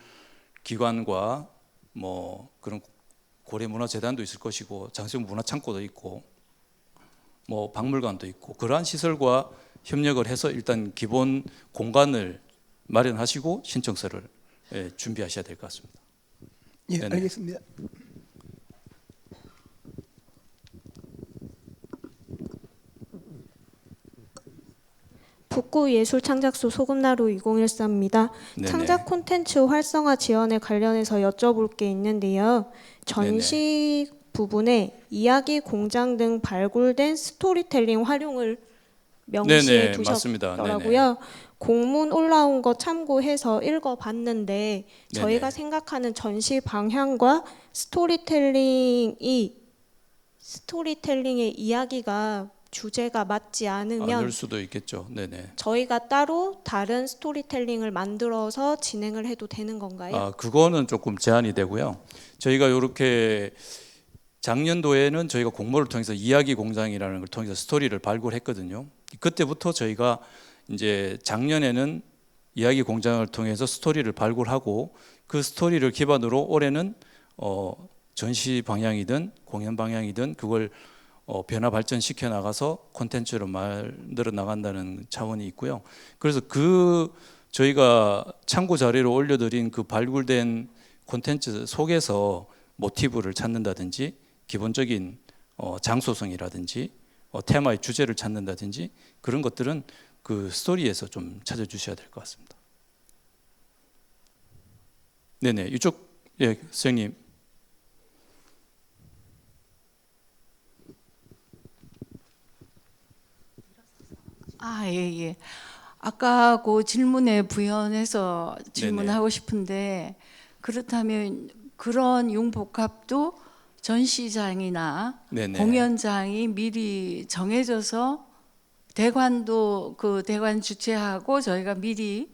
기관과 뭐 그런 고래문화재단도 있을 것이고 장생포 문화창고도 있고 뭐 박물관도 있고 그러한 시설과 협력을 해서 일단 기본 공간을 마련하시고 신청서를 준비하셔야 될 것 같습니다. 예, 네네. 알겠습니다. 북구예술창작소 소금나루 2014입니다. 네네. 창작 콘텐츠 활성화 지원에 관련해서 여쭤볼 게 있는데요. 전시 부분에 이야기 공장 등 발굴된 스토리텔링 활용을 명시해 네네, 맞습니다. 두셨더라고요. 공문 올라온 거 참고해서 읽어봤는데 저희가 네네. 생각하는 전시 방향과 스토리텔링의 이야기가 주제가 맞지 않으면 않을 수도 있겠죠. 네네. 저희가 따로 다른 스토리텔링을 만들어서 진행을 해도 되는 건가요? 그거는 조금 제한이 되고요. 저희가 이렇게 작년도에는 저희가 공모를 통해서 이야기 공장이라는 걸 통해서 스토리를 발굴했거든요. 그때부터 저희가 이제 작년에는 이야기 공장을 통해서 스토리를 발굴하고 그 스토리를 기반으로 올해는 전시 방향이든 공연 방향이든 그걸 변화 발전시켜 나가서 콘텐츠로 만들어 나간다는 차원이 있고요. 그래서 그 저희가 참고 자료로 올려드린 그 발굴된 콘텐츠 속에서 모티브를 찾는다든지 기본적인 장소성이라든지 테마의 주제를 찾는다든지 그런 것들은 그 스토리에서 좀 찾아주셔야 될 것 같습니다. 네네, 이쪽 예, 선생님. 아, 예, 예. 아까 그 질문에 부연해서 질문하고 싶은데 그렇다면 그런 융복합도 전시장이나 네네. 공연장이 미리 정해져서 대관도 그 대관 주최하고 저희가 미리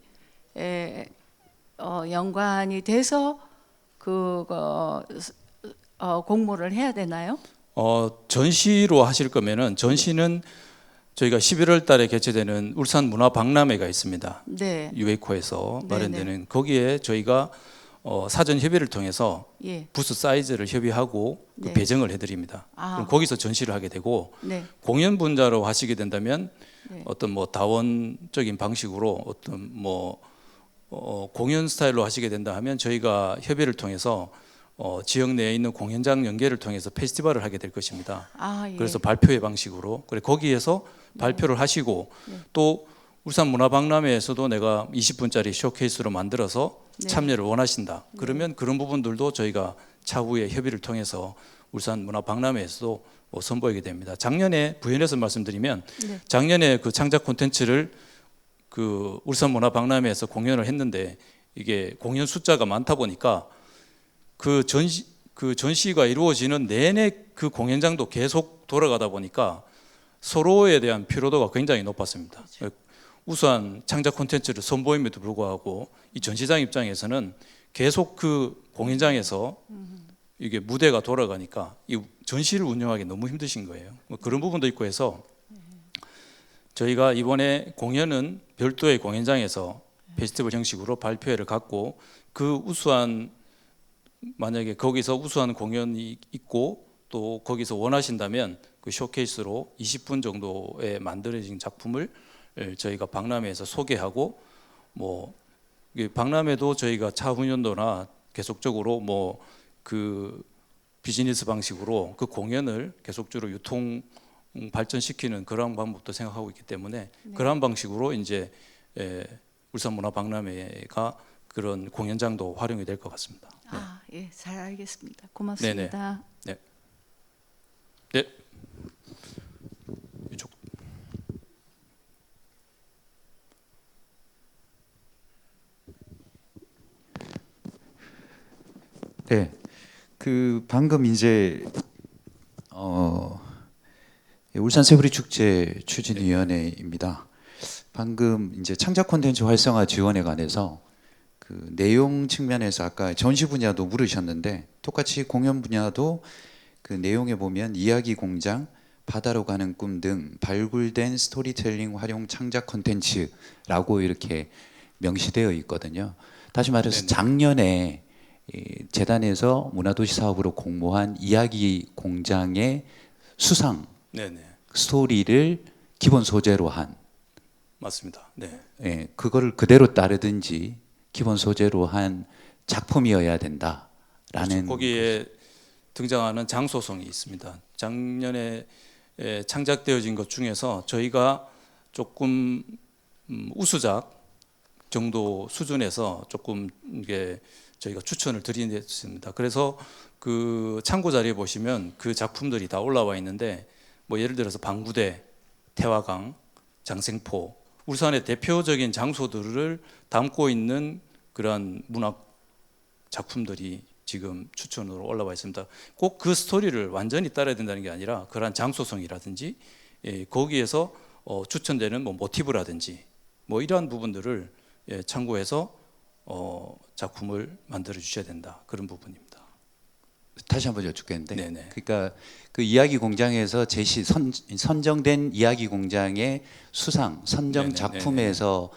연관이 돼서 공모를 해야 되나요? 전시로 하실 거면은 전시는 저희가 11월 달에 개최되는 울산 문화박람회가 있습니다. 네. 유에코에서 네네. 마련되는 거기에 저희가 사전 협의를 통해서 예. 부스 사이즈를 협의하고 그 네. 배정을 해드립니다. 아. 그럼 거기서 전시를 하게 되고 네. 공연 분자로 하시게 된다면 네. 어떤 뭐 다원적인 방식으로 어떤 뭐 공연 스타일로 하시게 된다 하면 저희가 협의를 통해서 지역 내에 있는 공연장 연계를 통해서 페스티벌을 하게 될 것입니다. 아, 예. 그래서 발표회 방식으로 그래 거기에서 발표를 하시고 또 울산 문화박람회에서도 내가 20분짜리 쇼케이스로 만들어서 네. 참여를 원하신다. 그러면 그런 부분들도 저희가 차후에 협의를 통해서 울산 문화박람회에서도 선보이게 됩니다. 작년에 부연해서 말씀드리면 네. 작년에 그 창작 콘텐츠를 그 울산 문화박람회에서 공연을 했는데 이게 공연 숫자가 많다 보니까 그 전시가 이루어지는 내내 그 공연장도 계속 돌아가다 보니까 서로에 대한 피로도가 굉장히 높았습니다. 우수한 창작 콘텐츠를 선보임에도 불구하고 이 전시장 입장에서는 계속 그 공연장에서 이게 무대가 돌아가니까 이 전시를 운영하기 너무 힘드신 거예요. 뭐 그런 부분도 있고 해서 저희가 이번에 공연은 별도의 공연장에서 페스티벌 형식으로 발표회를 갖고 그 우수한 만약에 거기서 우수한 공연이 있고 또 거기서 원하신다면 그 쇼케이스로 20분 정도에 만들어진 작품을 저희가 박람회에서 소개하고 뭐 박람회도 저희가 차후년도나 계속적으로 뭐 그 비즈니스 방식으로 그 공연을 계속적으로 유통 발전시키는 그러한 방법도 생각하고 있기 때문에 그러한 방식으로 이제 울산문화박람회가 그런 공연장도 활용이 될 것 같습니다. 네. 아, 예, 잘 알겠습니다. 고맙습니다. 네. 네. 이쪽. 네, 방금 이제 울산 세브리 축제 추진위원회입니다. 방금 이제 창작 콘텐츠 활성화 지원에 관해서 그 내용 측면에서 아까 전시 분야도 물으셨는데 똑같이 공연 분야도 그 내용에 보면 이야기 공장, 바다로 가는 꿈 등 발굴된 스토리텔링 활용 창작 콘텐츠라고 이렇게 명시되어 있거든요. 다시 말해서 네네. 작년에 이 재단에서 문화도시 사업으로 공모한 이야기 공장의 수상 네네. 스토리를 기본 소재로 한 맞습니다. 네. 그거를 그대로 따르든지 기본 소재로 한 작품이어야 된다라는 그렇죠. 거기에 등장하는 장소성이 있습니다. 작년에 창작되어진 것 중에서 저희가 조금 우수작 정도 수준에서 조금 이게 저희가 추천을 드리겠습니다. 그래서 그 참고 자리에 보시면 그 작품들이 다 올라와 있는데 뭐 예를 들어서 방구대, 태화강, 장생포, 울산의 대표적인 장소들을 담고 있는 그러한 문학 작품들이 지금 추천으로 올라와 있습니다. 꼭 그 스토리를 완전히 따라야 된다는 게 아니라 그러한 장소성이라든지 거기에서 추천되는 뭐 모티브라든지 뭐 이러한 부분들을 참고해서 작품을 만들어 주셔야 된다. 그런 부분입니다. 다시 한번 여쭙겠는데, 네네. 그러니까 그 이야기 공장에서 선정된 이야기 공장의 수상 선정 네네, 작품에서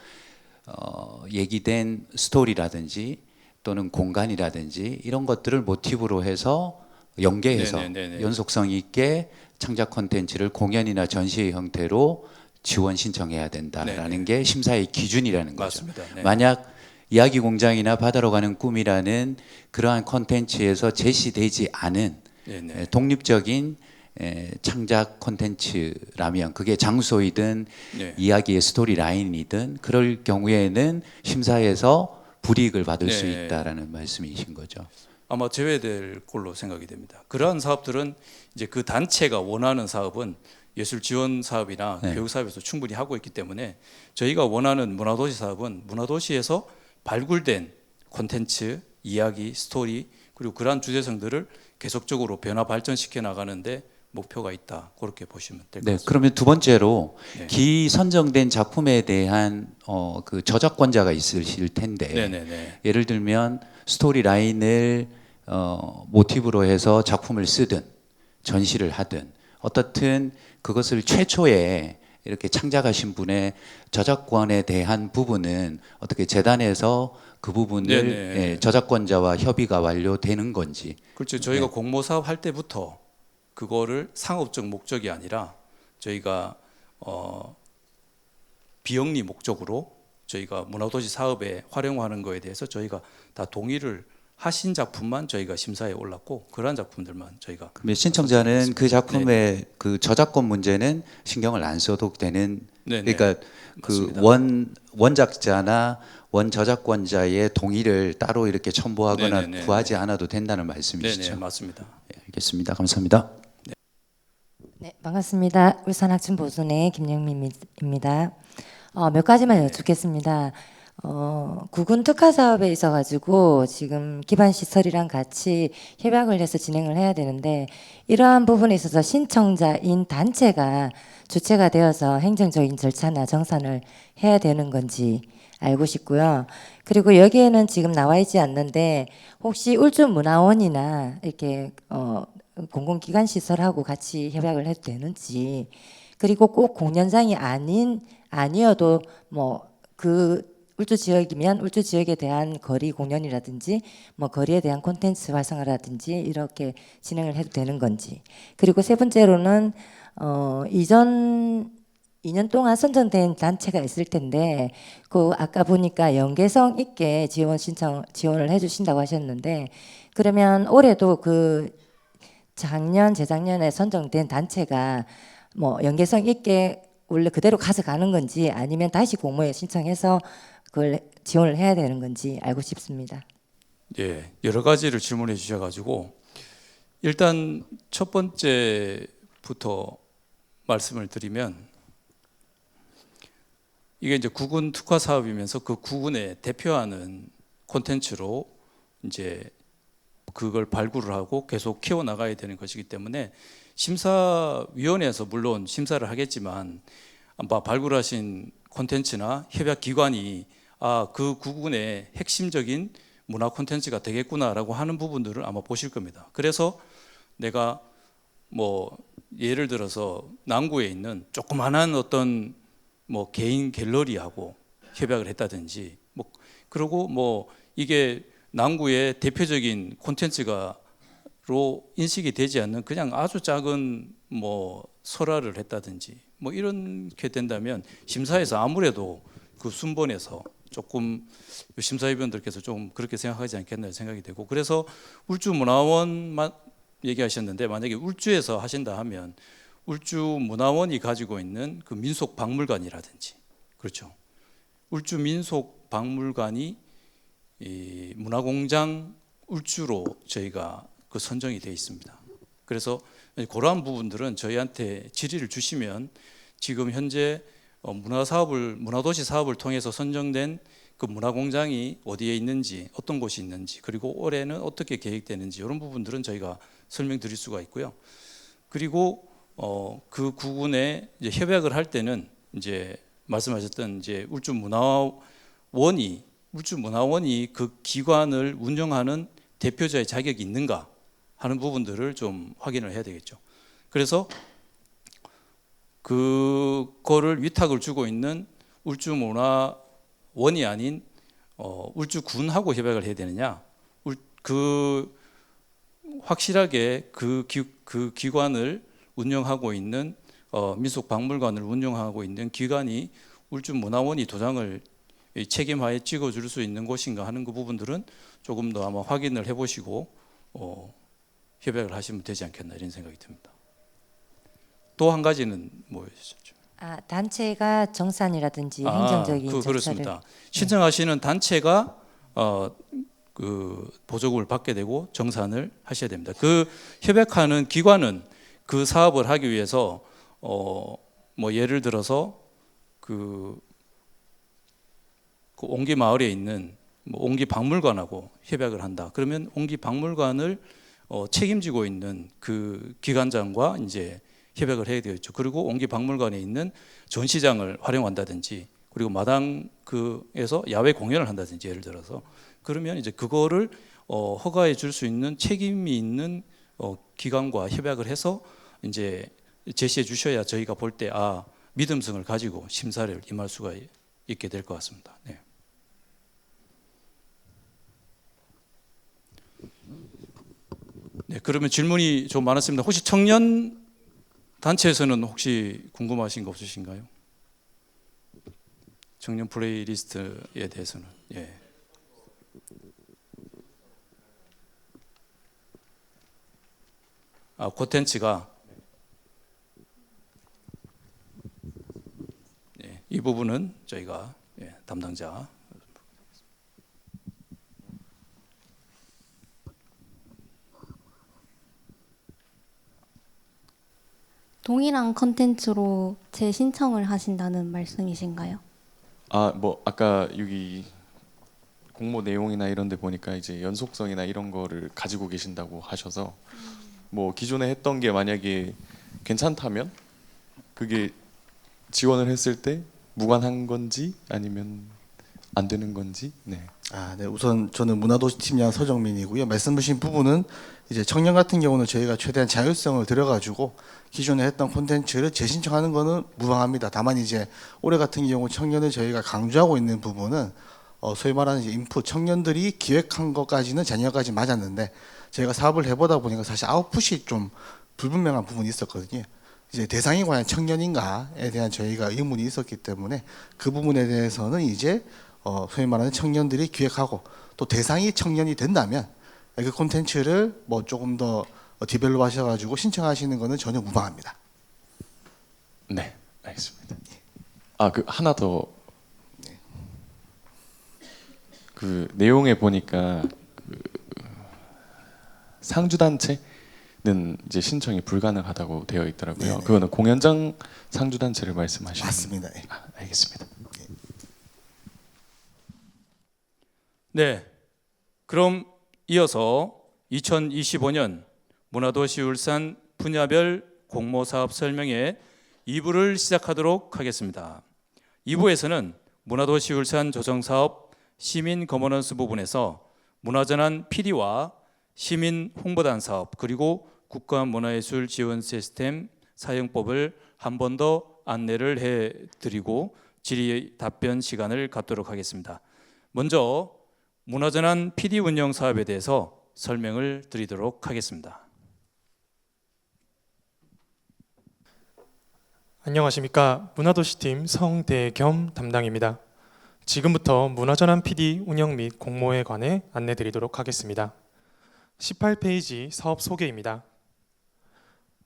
얘기된 스토리라든지 또는 공간이라든지 이런 것들을 모티브로 해서 연계해서 네네네네. 연속성 있게 창작 콘텐츠를 공연이나 전시의 형태로 지원 신청해야 된다라는 네네. 게 심사의 기준이라는 거죠. 맞습니다. 네. 만약 이야기 공장이나 바다로 가는 꿈이라는 그러한 콘텐츠에서 제시되지 않은 네네. 독립적인 창작 콘텐츠라면 그게 장소이든 네. 이야기의 스토리 라인이든 그럴 경우에는 심사에서 불이익을 받을 수 네. 있다라는 말씀이신 거죠. 아마 제외될 걸로 생각이 됩니다. 그러한 사업들은 이제 그 단체가 원하는 사업은 예술 지원 사업이나 네. 교육 사업에서 충분히 하고 있기 때문에 저희가 원하는 문화도시 사업은 문화도시에서 발굴된 콘텐츠, 이야기, 스토리 그리고 그러한 주제성들을 계속적으로 변화 발전시켜 나가는데 목표가 있다. 그렇게 보시면 될 것 네, 같습니다. 그러면 두 번째로 네. 기선정된 작품에 대한 그 저작권자가 있으실 텐데 네네네. 예를 들면 스토리 라인을 모티브로 해서 작품을 쓰든 전시를 하든 어떻든 그것을 최초에 이렇게 창작하신 분의 저작권에 대한 부분은 어떻게 재단에서 그 부분을 네네. 예, 저작권자와 협의가 완료되는 건지. 그렇죠. 저희가 네. 공모 사업 할 때부터 그거를 상업적 목적이 아니라 저희가 비영리 목적으로 저희가 문화도시 사업에 활용하는 거에 대해서 저희가 다 동의를 하신 작품만 저희가 심사에 올랐고 그러한 작품들만 저희가 그러면 신청자는 그 작품의 네. 그 저작권 문제는 신경을 안 써도 되는. 네네. 그러니까 맞습니다. 그 원작자나 원 저작권자의 동의를 따로 이렇게 첨부하거나 네네네. 구하지 않아도 된다는 말씀이시죠. 네네 맞습니다. 예, 알겠습니다. 감사합니다. 네, 반갑습니다. 울산학춘보순의 김영민입니다. 몇 가지만 여쭙겠습니다. 구군 특화 사업에 있어가지고 지금 기반 시설이랑 같이 협약을 해서 진행을 해야 되는데 이러한 부분에 있어서 신청자인 단체가 주체가 되어서 행정적인 절차나 정산을 해야 되는 건지 알고 싶고요. 그리고 여기에는 지금 나와 있지 않는데 혹시 울주문화원이나 이렇게 공공기관 시설하고 같이 협약을 해도 되는지 그리고 꼭 공연장이 아니어도 뭐 그 울주 지역이면 울주 지역에 대한 거리 공연이라든지 뭐 거리에 대한 콘텐츠 활성화라든지 이렇게 진행을 해도 되는 건지 그리고 세 번째로는 이전 2년 동안 선정된 단체가 있을 텐데 그 아까 보니까 연계성 있게 지원을 해주신다고 하셨는데 그러면 올해도 그 재작년에 선정된 단체가 뭐 연계성 있게 원래 그대로 가져가는 건지 아니면 다시 공모에 신청해서 그걸 지원을 해야 되는 건지 알고 싶습니다. 예, 여러 가지를 질문해 주셔가지고 일단 첫 번째부터 말씀을 드리면 이게 이제 구군 특화 사업이면서 그 구군에 대표하는 콘텐츠로 이제 그걸 발굴을 하고 계속 키워 나가야 되는 것이기 때문에 심사위원회에서 물론 심사를 하겠지만 아마 발굴하신 콘텐츠나 협약 기관이 그 구군의 핵심적인 문화 콘텐츠가 되겠구나라고 하는 부분들을 아마 보실 겁니다. 그래서 내가 뭐 예를 들어서 남구에 있는 조그만한 어떤 뭐 개인 갤러리하고 협약을 했다든지 뭐 그리고 뭐 이게 남구의 대표적인 콘텐츠가로 인식이 되지 않는 그냥 아주 작은 뭐 설화를 했다든지 뭐 이렇게 된다면 심사에서 아무래도 그 순번에서 조금 심사위원들께서 좀 그렇게 생각하지 않겠나 생각이 되고 그래서 울주문화원만 얘기하셨는데 만약에 울주에서 하신다 하면 울주문화원이 가지고 있는 그 민속박물관이라든지 그렇죠. 울주민속박물관이 이 문화공장 울주로 저희가 그 선정이 되어 있습니다. 그래서 그러한 부분들은 저희한테 질의를 주시면 지금 현재 문화도시 사업을 통해서 선정된 그 문화공장이 어디에 있는지 어떤 곳이 있는지 그리고 올해는 어떻게 계획되는지 이런 부분들은 저희가 설명드릴 수가 있고요. 그리고 그 구군에 이제 협약을 할 때는 이제 말씀하셨던 이제 울주문화원이 그 기관을 운영하는 대표자의 자격이 있는가 하는 부분들을 좀 확인을 해야 되겠죠. 그래서 그거를 위탁을 주고 있는 울주문화원이 아닌 울주군하고 협약을 해야 되느냐? 그 확실하게 그 기관을 운영하고 있는 민속박물관을 운영하고 있는 기관이 울주문화원이 도장을 책임하에 찍어줄 수 있는 곳인가 하는 그 부분들은 조금 더 아마 확인을 해보시고 협약을 하시면 되지 않겠나 이런 생각이 듭니다. 또 한 가지는 뭐였죠? 단체가 정산이라든지 행정적인 절차를 그렇습니다. 신청하시는 단체가 그 보조금을 받게 되고 정산을 하셔야 됩니다. 그 협약하는 기관은 그 사업을 하기 위해서 뭐 예를 들어서 그 옹기 마을에 있는 뭐 옹기 박물관하고 협약을 한다. 그러면 옹기 박물관을 책임지고 있는 그 기관장과 이제 협약을 해야 되겠죠. 그리고 옹기 박물관에 있는 전시장을 활용한다든지, 그리고 마당 그에서 야외 공연을 한다든지 예를 들어서, 그러면 이제 그거를 허가해 줄 수 있는 책임이 있는 기관과 협약을 해서 이제 제시해 주셔야 저희가 볼 때 믿음성을 가지고 심사를 임할 수가 있게 될 것 같습니다. 네. 네, 그러면 질문이 좀 많았습니다. 혹시 청년 단체에서는 혹시 궁금하신 거 없으신가요? 청년 플레이리스트에 대해서는. 예. 콘텐츠가 이 부분은 저희가 담당자. 동일한 컨텐츠로 재신청을 하신다는 말씀이신가요? 뭐 아까 여기 공모 내용이나 이런 데 보니까 이제 연속성이나 이런 거를 가지고 계신다고 하셔서 뭐 기존에 했던 게 만약에 괜찮다면 그게 지원을 했을 때 무관한 건지 아니면 안 되는 건지. 네. 네. 우선 저는 문화도시팀장 서정민이고요. 말씀 주신 부분은 이제 청년 같은 경우는 저희가 최대한 자율성을 들여가지고 기존에 했던 콘텐츠를 재신청하는 거는 무방합니다. 다만 이제 올해 같은 경우 청년을 저희가 강조하고 있는 부분은 소위 말하는 이제 인풋, 청년들이 기획한 것까지는 작년까지 맞았는데 저희가 사업을 해보다 보니까 사실 아웃풋이 좀 불분명한 부분이 있었거든요. 이제 대상이 과연 청년인가에 대한 저희가 의문이 있었기 때문에 그 부분에 대해서는 이제 소위 말하는 청년들이 기획하고 또 대상이 청년이 된다면 그 콘텐츠를 뭐 조금 더 디벨롭 하셔가지고 신청하시는 거는 전혀 무방합니다. 네, 알겠습니다. 그 하나 더. 그 내용에 보니까 그 상주 단체는 이제 신청이 불가능하다고 되어 있더라고요. 네네. 그거는 공연장 상주 단체를 말씀하시는. 맞습니다. 알겠습니다. 네, 그럼 이어서 2025년 문화도시 울산 분야별 공모사업 설명회 2부를 시작하도록 하겠습니다. 2부에서는 문화도시 울산 조정사업 시민 거버넌스 부분에서 문화전환 PD와 시민 홍보단 사업 그리고 국가문화예술 지원 시스템 사용법을 한 번 더 안내를 해드리고 질의 답변 시간을 갖도록 하겠습니다. 먼저 문화전환 PD 운영 사업에 대해서 설명을 드리도록 하겠습니다. 안녕하십니까. 문화도시팀 성대겸 담당입니다. 지금부터 문화전환 PD 운영 및 공모에 관해 안내드리도록 하겠습니다. 18페이지 사업 소개입니다.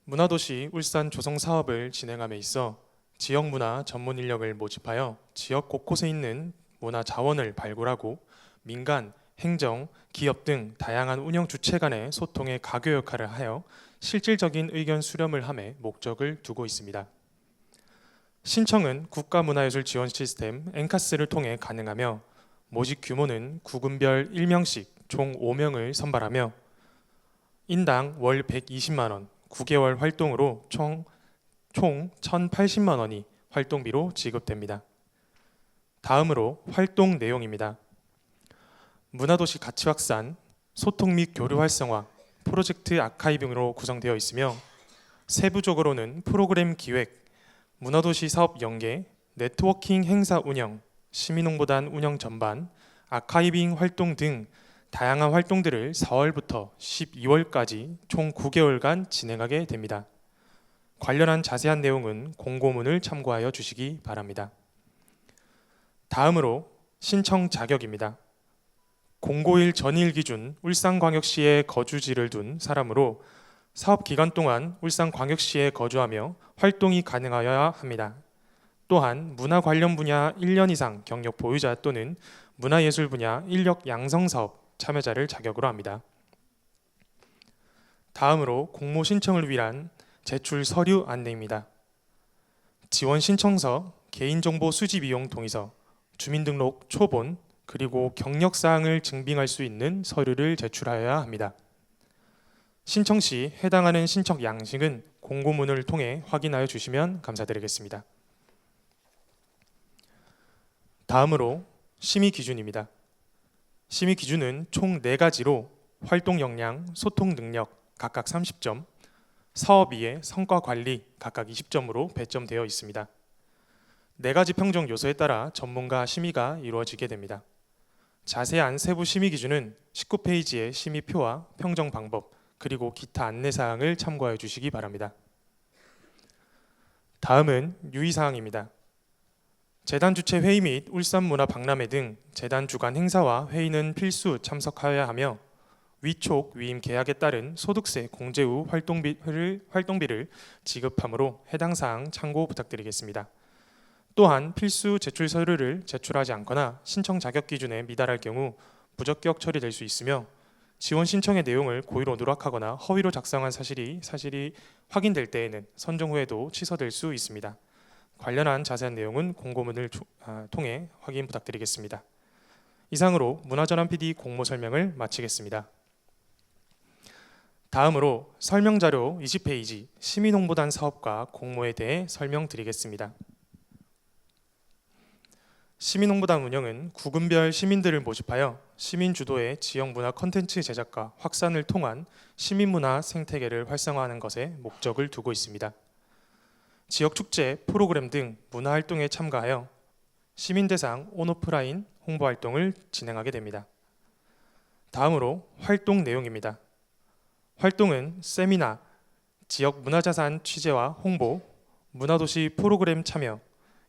문화도시 울산 조성 사업을 진행함에 있어 지역 문화 전문 인력을 모집하여 지역 곳곳에 있는 문화 자원을 발굴하고 민간, 행정, 기업 등 다양한 운영 주체 간의 소통의 가교 역할을 하여 실질적인 의견 수렴을 함에 목적을 두고 있습니다. 신청은 국가문화예술 지원 시스템 엔카스를 통해 가능하며 모집 규모는 구군별 1명씩 총 5명을 선발하며 인당 월 120만 원, 9개월 활동으로 총 1,080만 원이 활동비로 지급됩니다. 다음으로 활동 내용입니다. 문화도시 가치 확산, 소통 및 교류 활성화, 프로젝트 아카이빙으로 구성되어 있으며 세부적으로는 프로그램 기획, 문화도시 사업 연계, 네트워킹 행사 운영, 시민홍보단 운영 전반, 아카이빙 활동 등 다양한 활동들을 4월부터 12월까지 총 9개월간 진행하게 됩니다. 관련한 자세한 내용은 공고문을 참고하여 주시기 바랍니다. 다음으로 신청 자격입니다. 공고일 전일 기준 울산광역시에 거주지를 둔 사람으로 사업 기간 동안 울산광역시에 거주하며 활동이 가능하여야 합니다. 또한 문화 관련 분야 1년 이상 경력 보유자 또는 문화예술 분야 인력 양성 사업 참여자를 자격으로 합니다. 다음으로 공모 신청을 위한 제출 서류 안내입니다. 지원 신청서, 개인정보 수집 이용 동의서, 주민등록 초본, 그리고 경력사항을 증빙할 수 있는 서류를 제출하여야 합니다. 신청 시 해당하는 신청 양식은 공고문을 통해 확인하여 주시면 감사드리겠습니다. 다음으로 심의 기준입니다. 심의 기준은 총 4가지로 활동 역량, 소통 능력 각각 30점, 사업 이해, 성과 관리 각각 20점으로 배점되어 있습니다. 4가지 평정 요소에 따라 전문가 심의가 이루어지게 됩니다. 자세한 세부 심의 기준은 19페이지의 심의표와 평정 방법 그리고 기타 안내사항을 참고하여 주시기 바랍니다. 다음은 유의사항입니다. 재단 주최 회의 및 울산문화박람회 등 재단 주관 행사와 회의는 필수 참석하여야 하며 위촉 위임 계약에 따른 소득세 공제 후 활동비를 지급하므로 해당 사항 참고 부탁드리겠습니다. 또한 필수 제출 서류를 제출하지 않거나 신청 자격 기준에 미달할 경우 부적격 처리될 수 있으며 지원 신청의 내용을 고의로 누락하거나 허위로 작성한 사실이 확인될 때에는 선정 후에도 취소될 수 있습니다. 관련한 자세한 내용은 공고문을 통해 확인 부탁드리겠습니다. 이상으로 문화전환 PD 공모 설명을 마치겠습니다. 다음으로 설명자료 20페이지 시민홍보단 사업과 공모에 대해 설명드리겠습니다. 시민홍보단 운영은 구군별 시민들을 모집하여 시민 주도의 지역 문화 콘텐츠 제작과 확산을 통한 시민문화 생태계를 활성화하는 것에 목적을 두고 있습니다. 지역 축제, 프로그램 등 문화활동에 참가하여 시민 대상 온오프라인 홍보 활동을 진행하게 됩니다. 다음으로 활동 내용입니다. 활동은 세미나, 지역 문화자산 취재와 홍보, 문화도시 프로그램 참여,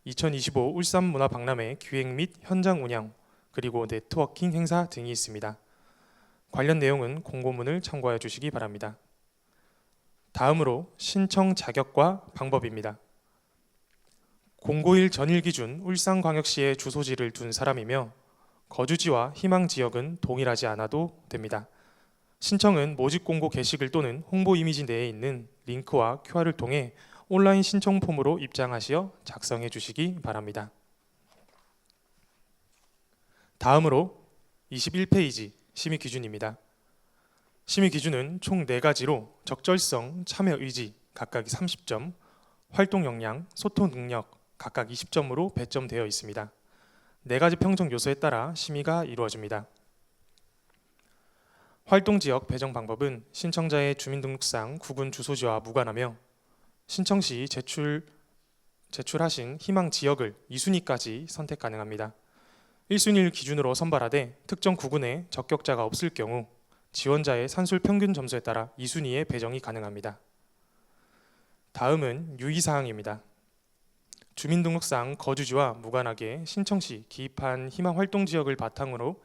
2025 울산문화박람회 기획 및 현장 운영, 그리고 네트워킹 행사 등이 있습니다. 관련 내용은 공고문을 참고하여 주시기 바랍니다. 다음으로 신청 자격과 방법입니다. 공고일 전일 기준 울산광역시에 주소지를 둔 사람이며 거주지와 희망 지역은 동일하지 않아도 됩니다. 신청은 모집 공고 게시글 또는 홍보 이미지 내에 있는 링크와 QR을 통해 온라인 신청 폼으로 입장하시어 작성해 주시기 바랍니다. 다음으로 21페이지 심의 기준입니다. 심의 기준은 총 4가지로 적절성, 참여 의지 각각 30점, 활동 역량, 소통 능력 각각 20점으로 배점되어 있습니다. 4가지 평정 요소에 따라 심의가 이루어집니다. 활동 지역 배정 방법은 신청자의 주민등록상 구군 주소지와 무관하며 신청 시 제출하신 희망 지역을 2순위까지 선택 가능합니다. 1순위를 기준으로 선발하되 특정 구군에 적격자가 없을 경우 지원자의 산술 평균 점수에 따라 2순위에 배정이 가능합니다. 다음은 유의사항입니다. 주민등록상 거주지와 무관하게 신청 시 기입한 희망 활동 지역을 바탕으로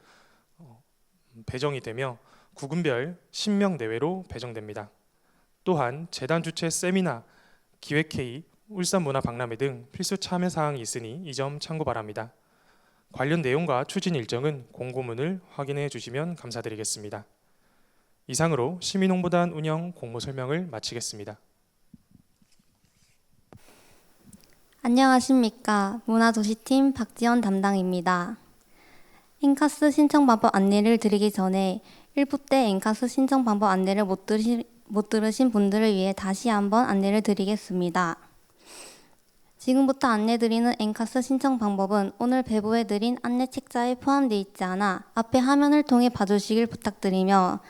배정이 되며 구군별 10명 내외로 배정됩니다. 또한 재단 주최 세미나, 기획회의, 울산문화박람회 등 필수 참여 사항이 있으니 이 점 참고 바랍니다. 관련 내용과 추진 일정은 공고문을 확인해 주시면 감사드리겠습니다. 이상으로 시민홍보단 운영 공모 설명을 마치겠습니다. 안녕하십니까. 문화도시팀 박지연 담당입니다. 엔카스 신청 방법 안내를 드리기 전에 1부 때 엔카스 신청 방법 안내를 못 들으신 분들을 위해 다시 한번 안내를 드리겠습니다. 지금부터 안내드리는 엔카스 신청 방법은 오늘 배부해드린 안내 책자에 포함되어 있지 않아 앞에 화면을 통해 봐주시길 부탁드리며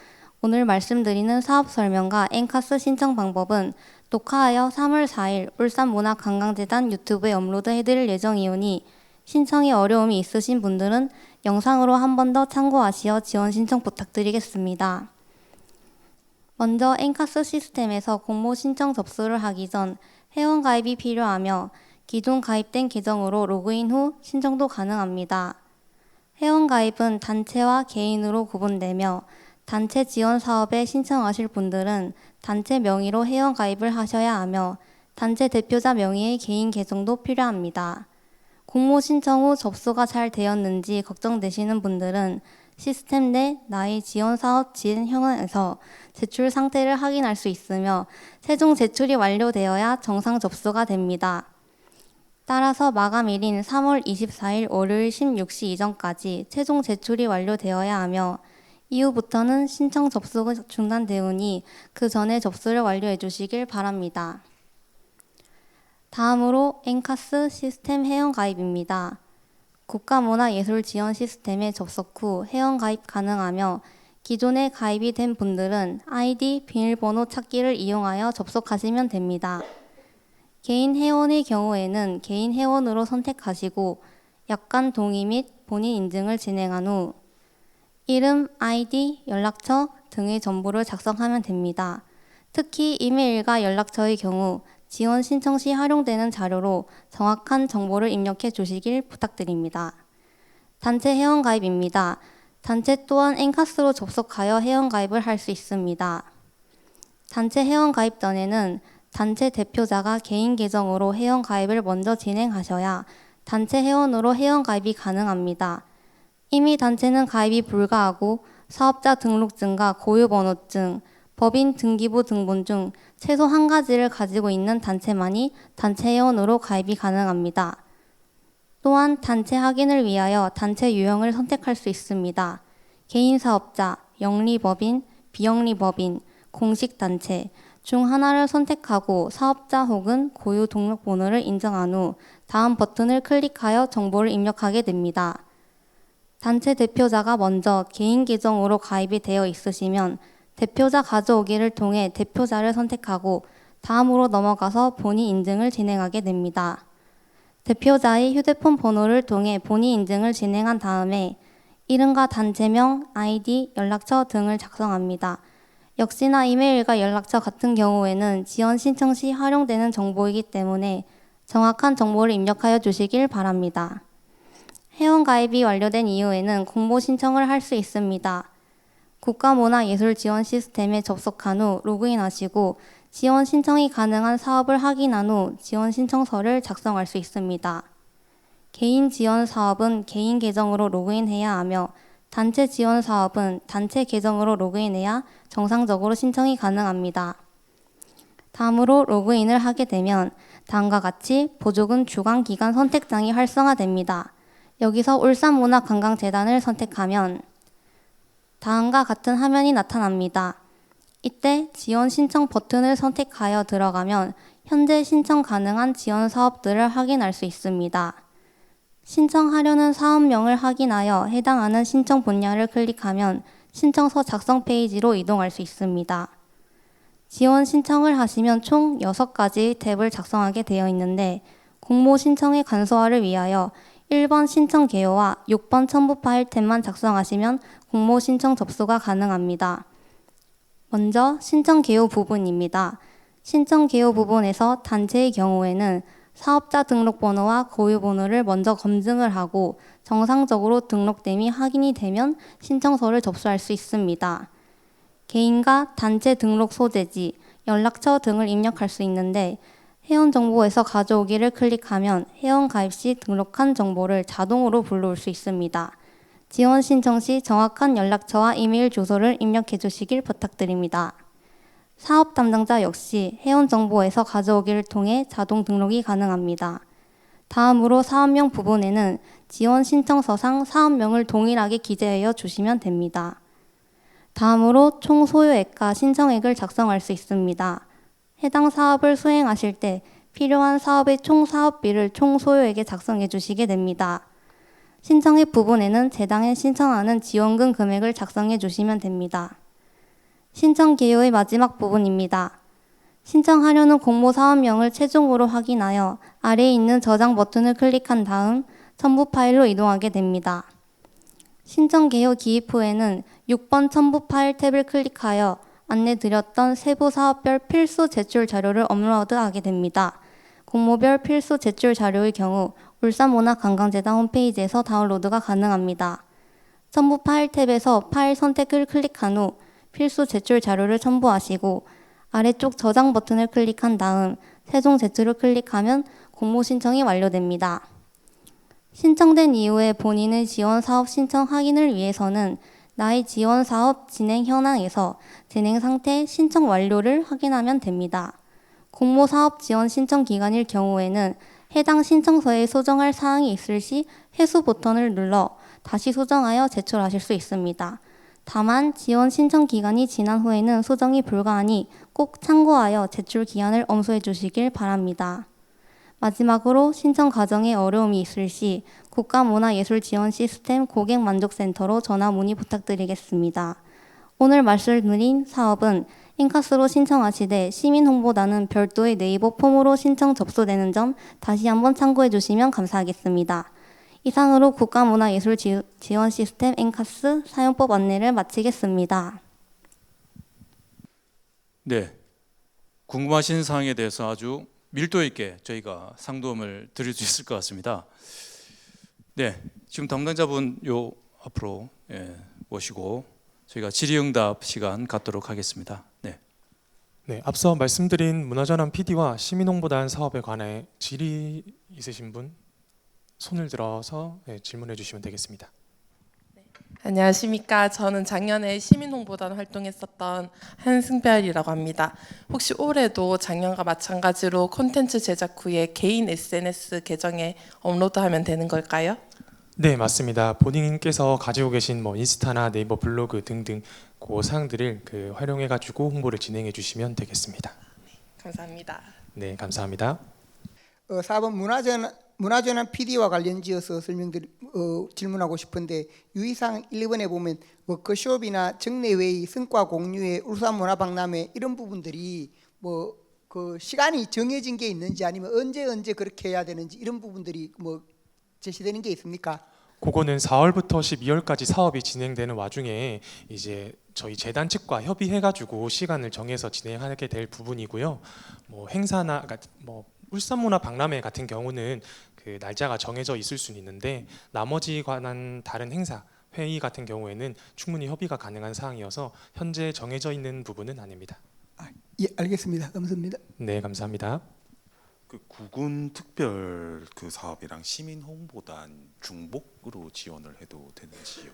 오늘 말씀드리는 사업 설명과 엔카스 신청 방법은 녹화하여 3월 4일 울산문화관광재단 유튜브에 업로드해드릴 예정이오니 신청에 어려움이 있으신 분들은 영상으로 한 번 더 참고하시어 지원 신청 부탁드리겠습니다. 먼저 엔카스 시스템에서 공모 신청 접수를 하기 전 회원 가입이 필요하며 기존 가입된 계정으로 로그인 후 신청도 가능합니다. 회원 가입은 단체와 개인으로 구분되며 단체 지원 사업에 신청하실 분들은 단체 명의로 회원 가입을 하셔야 하며 단체 대표자 명의의 개인 계정도 필요합니다. 공모 신청 후 접수가 잘 되었는지 걱정되시는 분들은 시스템 내 나의 지원 사업 진행형에서 제출 상태를 확인할 수 있으며 최종 제출이 완료되어야 정상 접수가 됩니다. 따라서 마감일인 3월 24일 월요일 16시 이전까지 최종 제출이 완료되어야 하며 이후부터는 신청 접수가 중단되오니 그 전에 접수를 완료해 주시길 바랍니다. 다음으로 엔카스 시스템 회원가입입니다. 국가문화예술지원 시스템에 접속 후 회원가입 가능하며 기존에 가입이 된 분들은 아이디, 비밀번호 찾기를 이용하여 접속하시면 됩니다. 개인 회원의 경우에는 개인 회원으로 선택하시고 약관 동의 및 본인 인증을 진행한 후 이름, 아이디, 연락처 등의 정보를 작성하면 됩니다. 특히 이메일과 연락처의 경우 지원 신청 시 활용되는 자료로 정확한 정보를 입력해 주시길 부탁드립니다. 단체 회원가입입니다. 단체 또한 엔카스로 접속하여 회원가입을 할 수 있습니다. 단체 회원가입 전에는 단체 대표자가 개인 계정으로 회원가입을 먼저 진행하셔야 단체 회원으로 회원가입이 가능합니다. 이미 단체는 가입이 불가하고 사업자 등록증과 고유번호증, 법인 등기부 등본 중 최소 한 가지를 가지고 있는 단체만이 단체 회원으로 가입이 가능합니다. 또한 단체 확인을 위하여 단체 유형을 선택할 수 있습니다. 개인 사업자, 영리법인, 비영리법인, 공식단체 중 하나를 선택하고 사업자 혹은 고유 등록번호를 인정한 후 다음 버튼을 클릭하여 정보를 입력하게 됩니다. 단체 대표자가 먼저 개인 계정으로 가입이 되어 있으시면 대표자 가져오기를 통해 대표자를 선택하고 다음으로 넘어가서 본인 인증을 진행하게 됩니다. 대표자의 휴대폰 번호를 통해 본인 인증을 진행한 다음에 이름과 단체명, 아이디, 연락처 등을 작성합니다. 역시나 이메일과 연락처 같은 경우에는 지원 신청 시 활용되는 정보이기 때문에 정확한 정보를 입력하여 주시길 바랍니다. 회원가입이 완료된 이후에는 공모 신청을 할 수 있습니다. 국가문화예술지원 시스템에 접속한 후 로그인하시고 지원 신청이 가능한 사업을 확인한 후 지원 신청서를 작성할 수 있습니다. 개인 지원 사업은 개인 계정으로 로그인해야 하며 단체 지원 사업은 단체 계정으로 로그인해야 정상적으로 신청이 가능합니다. 다음으로 로그인을 하게 되면 다음과 같이 보조금 주관 기간 선택장이 활성화됩니다. 여기서 울산문화관광재단을 선택하면 다음과 같은 화면이 나타납니다. 이때 지원 신청 버튼을 선택하여 들어가면 현재 신청 가능한 지원 사업들을 확인할 수 있습니다. 신청하려는 사업명을 확인하여 해당하는 신청 분야를 클릭하면 신청서 작성 페이지로 이동할 수 있습니다. 지원 신청을 하시면 총 6가지 탭을 작성하게 되어 있는데 공모 신청의 간소화를 위하여 1번 신청 개요와 6번 첨부 파일 탭만 작성하시면 공모 신청 접수가 가능합니다. 먼저 신청 개요 부분입니다. 신청 개요 부분에서 단체의 경우에는 사업자 등록번호와 고유번호를 먼저 검증을 하고 정상적으로 등록됨이 확인이 되면 신청서를 접수할 수 있습니다. 개인과 단체 등록 소재지, 연락처 등을 입력할 수 있는데 회원정보에서 가져오기를 클릭하면 회원 가입 시 등록한 정보를 자동으로 불러올 수 있습니다. 지원 신청 시 정확한 연락처와 이메일 주소를 입력해 주시길 부탁드립니다. 사업 담당자 역시 회원정보에서 가져오기를 통해 자동 등록이 가능합니다. 다음으로 사업명 부분에는 지원 신청서상 사업명을 동일하게 기재하여 주시면 됩니다. 다음으로 총 소요액과 신청액을 작성할 수 있습니다. 해당 사업을 수행하실 때 필요한 사업의 총 사업비를 총 소요액에 작성해 주시게 됩니다. 신청액 부분에는 재단에 신청하는 지원금 금액을 작성해 주시면 됩니다. 신청 개요의 마지막 부분입니다. 신청하려는 공모 사업명을 최종으로 확인하여 아래에 있는 저장 버튼을 클릭한 다음 첨부 파일로 이동하게 됩니다. 신청 개요 기입 후에는 6번 첨부 파일 탭을 클릭하여 안내드렸던 세부 사업별 필수 제출 자료를 업로드하게 됩니다. 공모별 필수 제출 자료의 경우 울산문화관광재단 홈페이지에서 다운로드가 가능합니다. 첨부 파일 탭에서 파일 선택을 클릭한 후 필수 제출 자료를 첨부하시고 아래쪽 저장 버튼을 클릭한 다음 최종 제출을 클릭하면 공모 신청이 완료됩니다. 신청된 이후에 본인의 지원 사업 신청 확인을 위해서는 나의 지원 사업 진행 현황에서 진행 상태, 신청 완료를 확인하면 됩니다. 공모 사업 지원 신청 기간일 경우에는 해당 신청서에 수정할 사항이 있을 시 해수 버튼을 눌러 다시 수정하여 제출하실 수 있습니다. 다만 지원 신청 기간이 지난 후에는 수정이 불가하니 꼭 참고하여 제출 기한을 엄수해 주시길 바랍니다. 마지막으로 신청 과정에 어려움이 있을 시 국가문화예술지원시스템 고객만족센터로 전화 문의 부탁드리겠습니다. 오늘 말씀드린 사업은 인카스로 신청하시되 시민홍보단은 별도의 네이버 폼으로 신청 접수되는 점 다시 한번 참고해 주시면 감사하겠습니다. 이상으로 국가문화예술지원시스템 인카스 사용법 안내를 마치겠습니다. 네, 궁금하신 사항에 대해서 아주 밀도 있게 저희가 상담을 드릴 수 있을 것 같습니다. 네, 지금 담당자분 요 앞으로 모시고 저희가 질의응답 시간 갖도록 하겠습니다. 네. 네, 앞서 말씀드린 문화전환 PD와 시민홍보단 사업에 관해 질의 있으신 분 손을 들어서 질문해 주시면 되겠습니다. 안녕하십니까. 저는 작년에 시민홍보단 활동했었던 한승별이라고 합니다. 혹시 올해도 작년과 마찬가지로 콘텐츠 제작 후에 개인 SNS 계정에 업로드하면 되는 걸까요? 네, 맞습니다. 본인께서 가지고 계신 뭐 인스타나 네이버 블로그 등등 그 사항들을 활용해 가지고 홍보를 진행해 주시면 되겠습니다. 감사합니다. 네, 감사합니다. 4번 문화전환 PD와 관련지어서 질문하고 싶은데 유의사항 1번에 보면 워크숍이나 정례회의, 성과 공유회, 울산문화박람회 이런 부분들이 뭐 그 시간이 정해진 게 있는지 아니면 언제 그렇게 해야 되는지 이런 부분들이 뭐 제시되는 게 있습니까? 그거는 4월부터 12월까지 사업이 진행되는 와중에 이제 저희 재단 측과 협의해가지고 시간을 정해서 진행하게 될 부분이고요. 뭐 행사나 뭐 울산문화박람회 같은 경우는 그 날짜가 정해져 있을 수는 있는데 나머지 관한 다른 행사, 회의 같은 경우에는 충분히 협의가 가능한 사항이어서 현재 정해져 있는 부분은 아닙니다. 예, 알겠습니다. 감사합니다. 네, 감사합니다. 그 구군 특별 그 사업이랑 시민 홍보단 중복으로 지원을 해도 되는지요?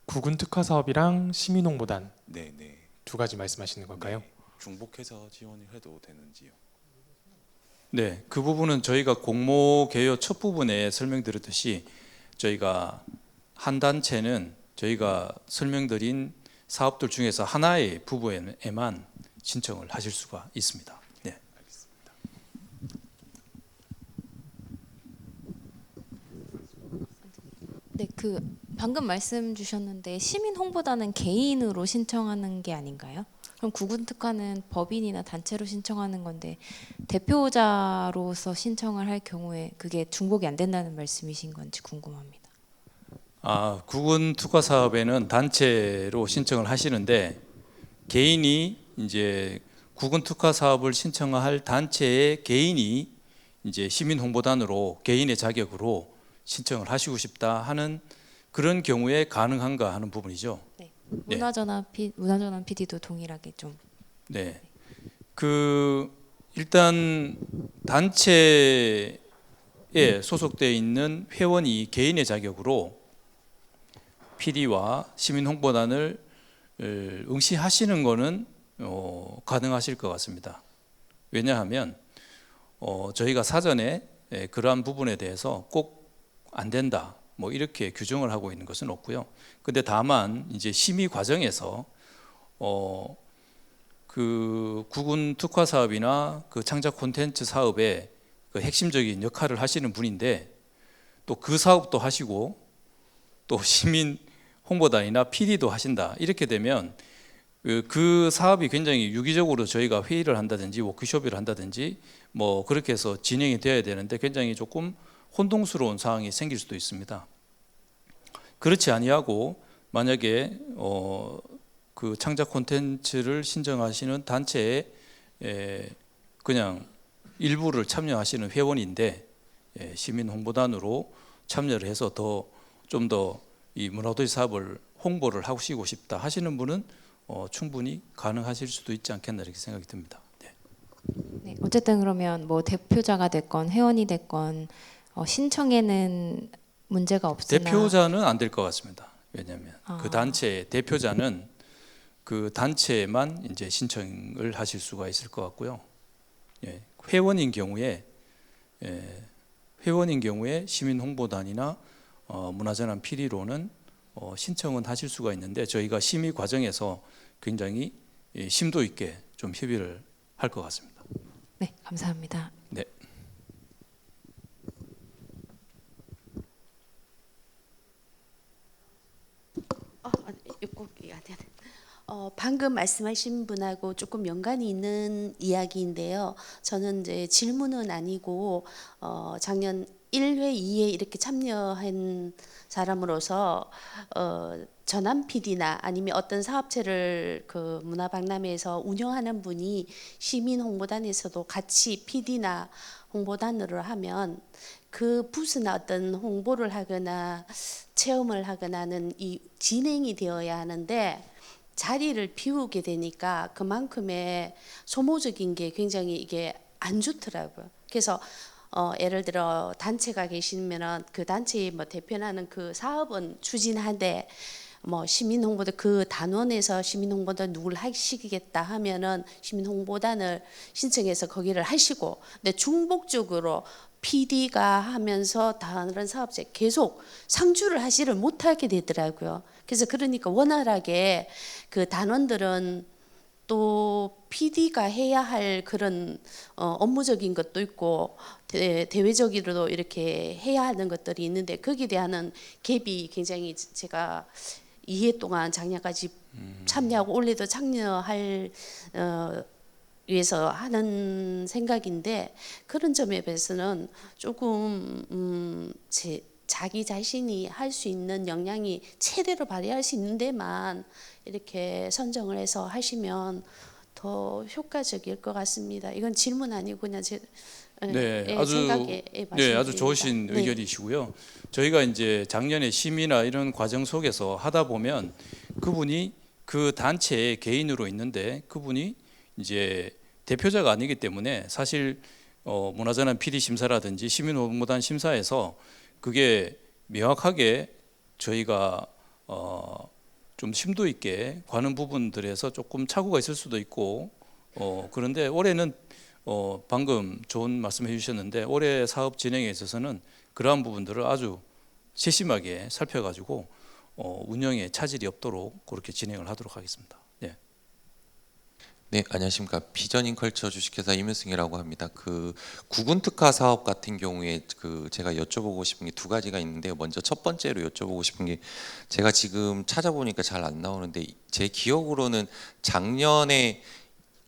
구군 특화 사업이랑 시민 홍보단 네네. 두 가지 말씀하시는 걸까요? 네. 중복해서 지원을 해도 되는지요? 네, 그 부분은 저희가 공모 개요 첫 부분에 설명드렸듯이 저희가 한 단체는 저희가 설명드린 사업들 중에서 하나의 부분에만 신청을 하실 수가 있습니다. 네. 알겠습니다. 네, 방금 말씀 주셨는데 시민 홍보단은 개인으로 신청하는 게 아닌가요? 그럼 구군 특화는 법인이나 단체로 신청하는 건데 대표자로서 신청을 할 경우에 그게 중복이 안 된다는 말씀이신 건지 궁금합니다. 구군 특화 사업에는 단체로 신청을 하시는데 개인이 이제 구군 특화 사업을 신청할 단체의 개인이 이제 시민 홍보단으로 개인의 자격으로 신청을 하시고 싶다 하는 그런 경우에 가능한가 하는 부분이죠. 네. 문화전환 PD도 동일하게 좀. 네. 일단 단체에 소속되어 있는 회원이 개인의 자격으로 PD와 시민 홍보단을 응시하시는 거는 가능하실 것 같습니다. 왜냐하면 저희가 사전에 그러한 부분에 대해서 꼭 안 된다 뭐 이렇게 규정을 하고 있는 것은 없고요. 근데 다만 이제 심의 과정에서 그 구군 특화 사업이나 그 창작 콘텐츠 사업의 그 핵심적인 역할을 하시는 분인데 또 그 사업도 하시고 또 시민 홍보단이나 PD도 하신다 이렇게 되면 그 사업이 굉장히 유기적으로 저희가 회의를 한다든지 워크숍을 한다든지 뭐 그렇게 해서 진행이 되어야 되는데 굉장히 조금 혼동스러운 상황이 생길 수도 있습니다. 그렇지 아니하고 만약에 그 창작 콘텐츠를 신청하시는 단체에 그냥 일부를 참여하시는 회원인데 시민 홍보단으로 참여를 해서 좀 더 이 문화도시 사업을 홍보를 하시고 싶다 하시는 분은 충분히 가능하실 수도 있지 않겠나 이렇게 생각이 듭니다. 네. 어쨌든 그러면 뭐 대표자가 됐건 회원이 됐건 신청에는 문제가 없으나 대표자는 안 될 것 같습니다. 왜냐하면 그 단체의 대표자는 그 단체만 이제 신청을 하실 수가 있을 것 같고요. 예, 회원인 경우에 시민 홍보단이나 문화재난 PD로는 신청은 하실 수가 있는데 저희가 심의 과정에서 굉장히 심도 있게 좀 협의를 할 것 같습니다. 네, 감사합니다. 네. 방금 말씀하신 분하고 조금 연관이 있는 이야기인데요. 저는 이제 질문은 아니고 작년 1회, 2회 이렇게 참여한 사람으로서 전남 PD나 아니면 어떤 사업체를 그 문화박람회에서 운영하는 분이 시민 홍보단에서도 같이 PD나 홍보단으로 하면 그 부스나 어떤 홍보를 하거나 체험을 하거나는 이 진행이 되어야 하는데 자리를 비우게 되니까 그만큼의 소모적인 게 굉장히 이게 안 좋더라고요. 그래서 예를 들어 단체가 계시면은 그 단체의 뭐 대표나는 그 사업은 추진하되 뭐 시민 홍보단 그 단원에서 시민 홍보단 누굴 하시겠다 하면은 시민 홍보단을 신청해서 거기를 하시고, 근데 중복적으로 PD가 하면서 다른 사업체 계속 상주를 하지를 못하게 되더라고요. 그래서 그러니까 원활하게 그 단원들은 또 PD가 해야 할 그런 업무적인 것도 있고 대외적으로도 이렇게 해야 하는 것들이 있는데 거기에 대한 갭이 굉장히 제가 2회 동안 작년까지 참여하고 올해도 참여할 위해서 하는 생각인데 그런 점에 비해서는 조금 자기 자신이 할 수 있는 역량이 최대로 발휘할 수 있는 데만 이렇게 선정을 해서 하시면 더 효과적일 것 같습니다. 이건 질문 아니고 그냥 제 생각에 아주 좋으신 네. 의견이시고요. 저희가 이제 작년에 심의나 이런 과정 속에서 하다 보면 그분이 그 단체의 개인으로 있는데 그분이 이제 대표자가 아니기 때문에 사실 문화재난 PD 심사라든지 시민홍보단 심사에서 그게 명확하게 저희가 좀 심도 있게 관한 부분들에서 조금 착오가 있을 수도 있고 그런데 올해는 방금 좋은 말씀해 주셨는데 올해 사업 진행에 있어서는 그러한 부분들을 아주 세심하게 살펴가지고 운영에 차질이 없도록 그렇게 진행을 하도록 하겠습니다. 네. 네, 안녕하십니까. 비전인 컬처 주식회사 임효승이라고 합니다. 그 구군 특화 사업 같은 경우에 그 제가 여쭤보고 싶은 게 두 가지가 있는데요. 먼저 첫 번째로 여쭤보고 싶은 게 제가 지금 찾아보니까 잘 안 나오는데 제 기억으로는 작년에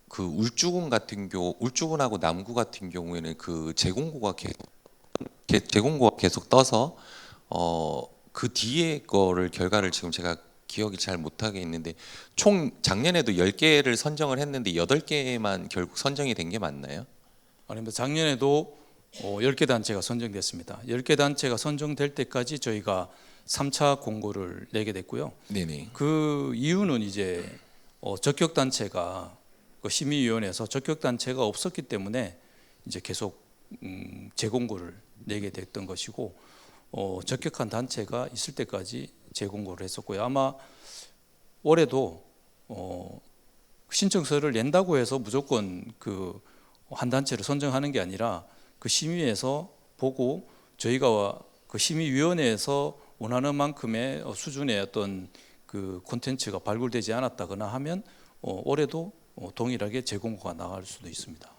그 울주군하고 남구 같은 경우에는 그 재공고가 계속 떠서 그 뒤에 거를 결과를 지금 제가 기억이 잘 못하게 있는데 총 작년에도 10개를 선정을 했는데 8개만 결국 선정이 된 게 맞나요? 아닙니다. 작년에도 10개 단체가 선정됐습니다. 10개 단체가 선정될 때까지 저희가 3차 공고를 내게 됐고요. 네네. 그 이유는 이제 적격 단체가 그 심의위원회에서 적격 단체가 없었기 때문에 이제 계속 재공고를 내게 됐던 것이고 적격한 단체가 있을 때까지 재공고를 했었고요. 아마 올해도 신청서를 낸다고 해서 무조건 그 한 단체를 선정하는 게 아니라 그 심의에서 보고 저희가 그 심의위원회에서 원하는 만큼의 수준의 어떤 그 콘텐츠가 발굴되지 않았다거나 하면 올해도 동일하게 재공고가 나갈 수도 있습니다.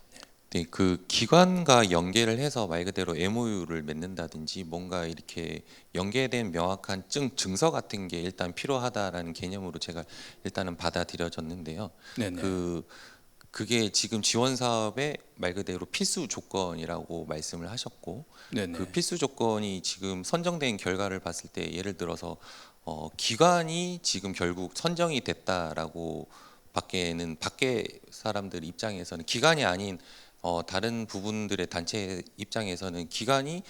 네, 그 기관과 연계를 해서 말 그대로 MOU를 맺는다든지 뭔가 이렇게 연계된 명확한 증서 같은 게 일단 필요하다라는 개념으로 제가 일단은 받아들여졌는데요. 네네. 그게 지금 지원 사업의 말 그대로 필수 조건이라고 말씀을 하셨고, 네네. 그 필수 조건이 지금 선정된 결과를 봤을 때 예를 들어서 기관이 지금 결국 선정이 됐다라고 밖에 사람들 입장에서는 기관이 아닌 다른 부분들의 단체 입장에서는 기관이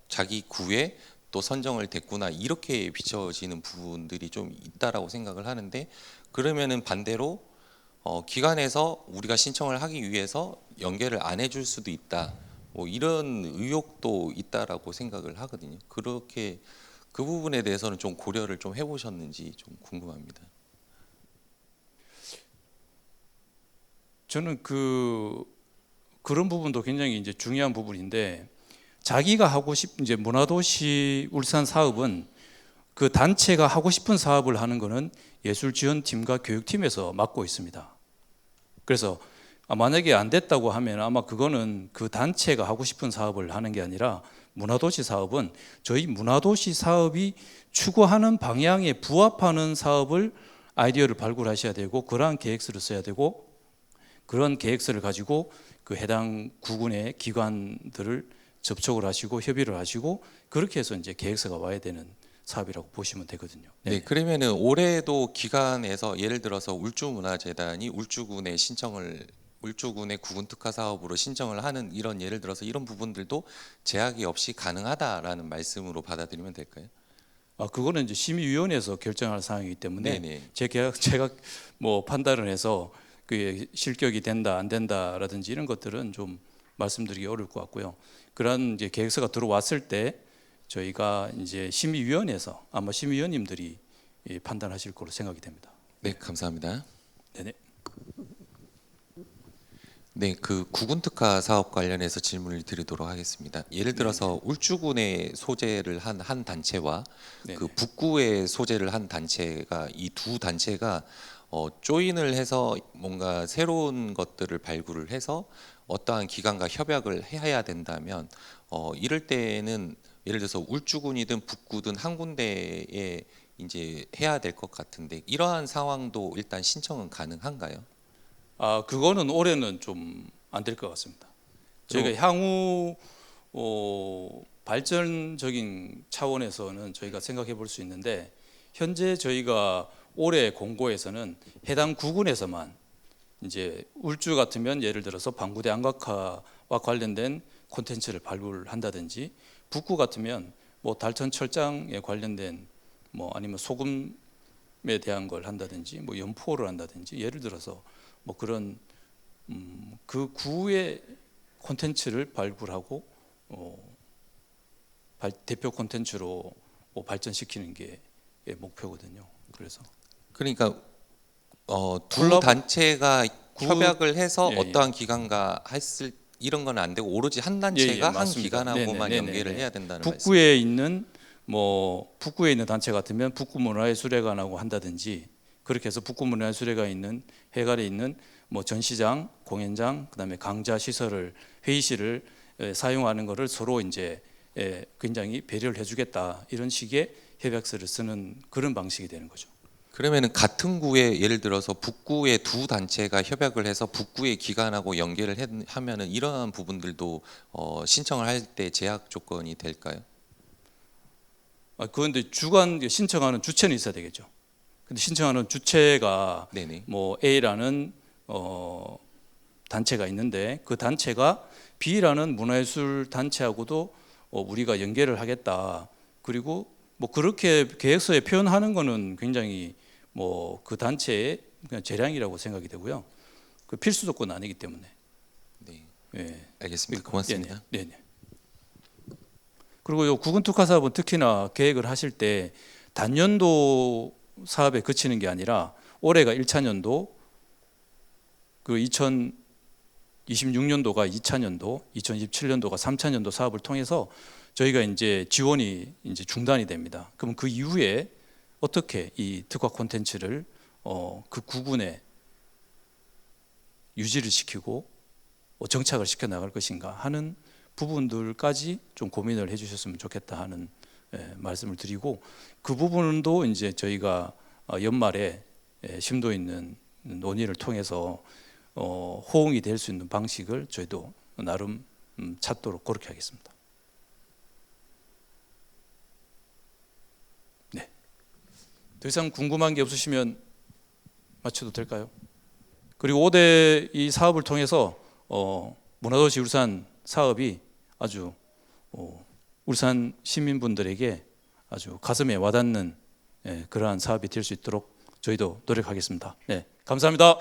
자기 구에 또 선정을 됐구나 이렇게 비춰지는 부분들이 좀 있다라고 생각을 하는데 그러면은 반대로 기관에서 우리가 신청을 하기 위해서 연계를 안 해줄 수도 있다. 뭐 이런 의혹도 있다라고 생각을 하거든요. 그렇게 그 부분에 대해서는 좀 고려를 좀 해보셨는지 좀 궁금합니다. 저는 그런 부분도 굉장히 이제 중요한 부분인데, 자기가 하고 이제 문화도시 울산 사업은 그 단체가 하고 싶은 사업을 하는 거는 예술지원팀과 교육팀에서 맡고 있습니다. 그래서 만약에 안 됐다고 하면 아마 그거는 그 단체가 하고 싶은 사업을 하는 게 아니라, 문화도시 사업은 저희 문화도시 사업이 추구하는 방향에 부합하는 사업을 아이디어를 발굴하셔야 되고, 그러한 계획서를 써야 되고, 그런 계획서를 가지고 그 해당 구군의 기관들을 접촉을 하시고 협의를 하시고, 그렇게 해서 이제 계획서가 와야 되는 사업이라고 보시면 되거든요. 네, 그러면은 올해도 기관에서 예를 들어서 울주문화재단이 울주군의 구군 특화 사업으로 신청을 하는 이런, 예를 들어서 이런 부분들도 제약이 없이 가능하다라는 말씀으로 받아들이면 될까요? 그거는 이제 심의위원회에서 결정할 사항이기 때문에 네네. 제가 뭐 판단을 해서 그게 실격이 된다 안 된다라든지 이런 것들은 좀 말씀드리기 어려울 것 같고요. 그런 이제 계획서가 들어왔을 때 저희가 이제 심의위원회에서 아마 심의위원님들이 판단하실 거로 생각이 됩니다. 네, 감사합니다. 네네. 네, 그 구군 특화 사업 관련해서 질문을 드리도록 하겠습니다. 예를 들어서 울주군에 소재를 한 단체와 그 북구에 소재를 한 단체가, 이 두 단체가 조인을 해서 뭔가 새로운 것들을 발굴을 해서 어떠한 기관과 협약을 해야 된다면 이럴 때는 예를 들어서 울주군이든 북구든 한 군데에 이제 해야 될 것 같은데, 이러한 상황도 일단 신청은 가능한가요? 그거는 올해는 좀 안 될 것 같습니다. 저희가 향후 발전적인 차원에서는 저희가 생각해 볼 수 있는데, 현재 저희가 올해 공고에서는 해당 구군에서만 이제 울주 같으면 예를 들어서 방구대 안각화와 관련된 콘텐츠를 발굴한다든지, 북구 같으면 뭐 달천 철장에 관련된 뭐 아니면 소금에 대한 걸 한다든지, 뭐 연포를 한다든지, 예를 들어서 뭐 그런 그 구의 콘텐츠를 발굴하고 대표 콘텐츠로 발전시키는 게 목표거든요. 그래서 그러니까 두 단체가 협약을 해서 어떠한 기관과 했을 이런 건 안 되고 오로지 한 단체가 한 기관하고만 연계를 해야 된다는 말씀. 북구에 있는 북구에 있는 단체 같으면 북구문화예술회관하고 한다든지, 그렇게 해서 북구문화예술회관에 있는 회관에 있는 뭐 전시장, 공연장, 그다음에 강좌 시설을, 회의실을 사용하는 것을 서로 이제 굉장히 배려를 해주겠다, 이런 식의 협약서를 쓰는 그런 방식이 되는 거죠. 그러면은 같은 구에 예를 들어서 북구의 두 단체가 협약을 해서 북구의 기관하고 연계를 하면은 이러한 부분들도 신청을 할 때 제약 조건이 될까요? 그런데 신청하는 주체는 있어야 되겠죠. 근데 신청하는 주체가 뭐 A라는 단체가 있는데, 그 단체가 B라는 문화예술 단체하고도 우리가 연계를 하겠다. 그리고 뭐 그렇게 계획서에 표현하는 거는 굉장히 뭐 그 단체의 그냥 재량이라고 생각이 되고요. 그 필수 조건은 아니기 때문에. 네, 알겠습니다. 고맙습니다. 네. 그리고 요 구군 특화 사업은 특히나 계획을 하실 때 단년도 사업에 그치는 게 아니라, 올해가 1차년도, 그 2026년도가 2차년도, 2027년도가 3차년도 사업을 통해서 저희가 이제 지원이 이제 중단이 됩니다. 그럼 그 이후에 어떻게 이 특화 콘텐츠를 그 구군에 유지를 시키고 정착을 시켜 나갈 것인가 하는 부분들까지 좀 고민을 해주셨으면 좋겠다 하는 말씀을 드리고, 그 부분도 이제 저희가 연말에 심도 있는 논의를 통해서 호응이 될 수 있는 방식을 저희도 나름 찾도록 그렇게 하겠습니다. 네. 더 이상 궁금한 게 없으시면 마쳐도 될까요? 그리고 5대 이 사업을 통해서 문화도시 울산 사업이 아주 울산 시민분들에게 아주 가슴에 와닿는 그러한 사업이 될 수 있도록 저희도 노력하겠습니다. 네, 감사합니다.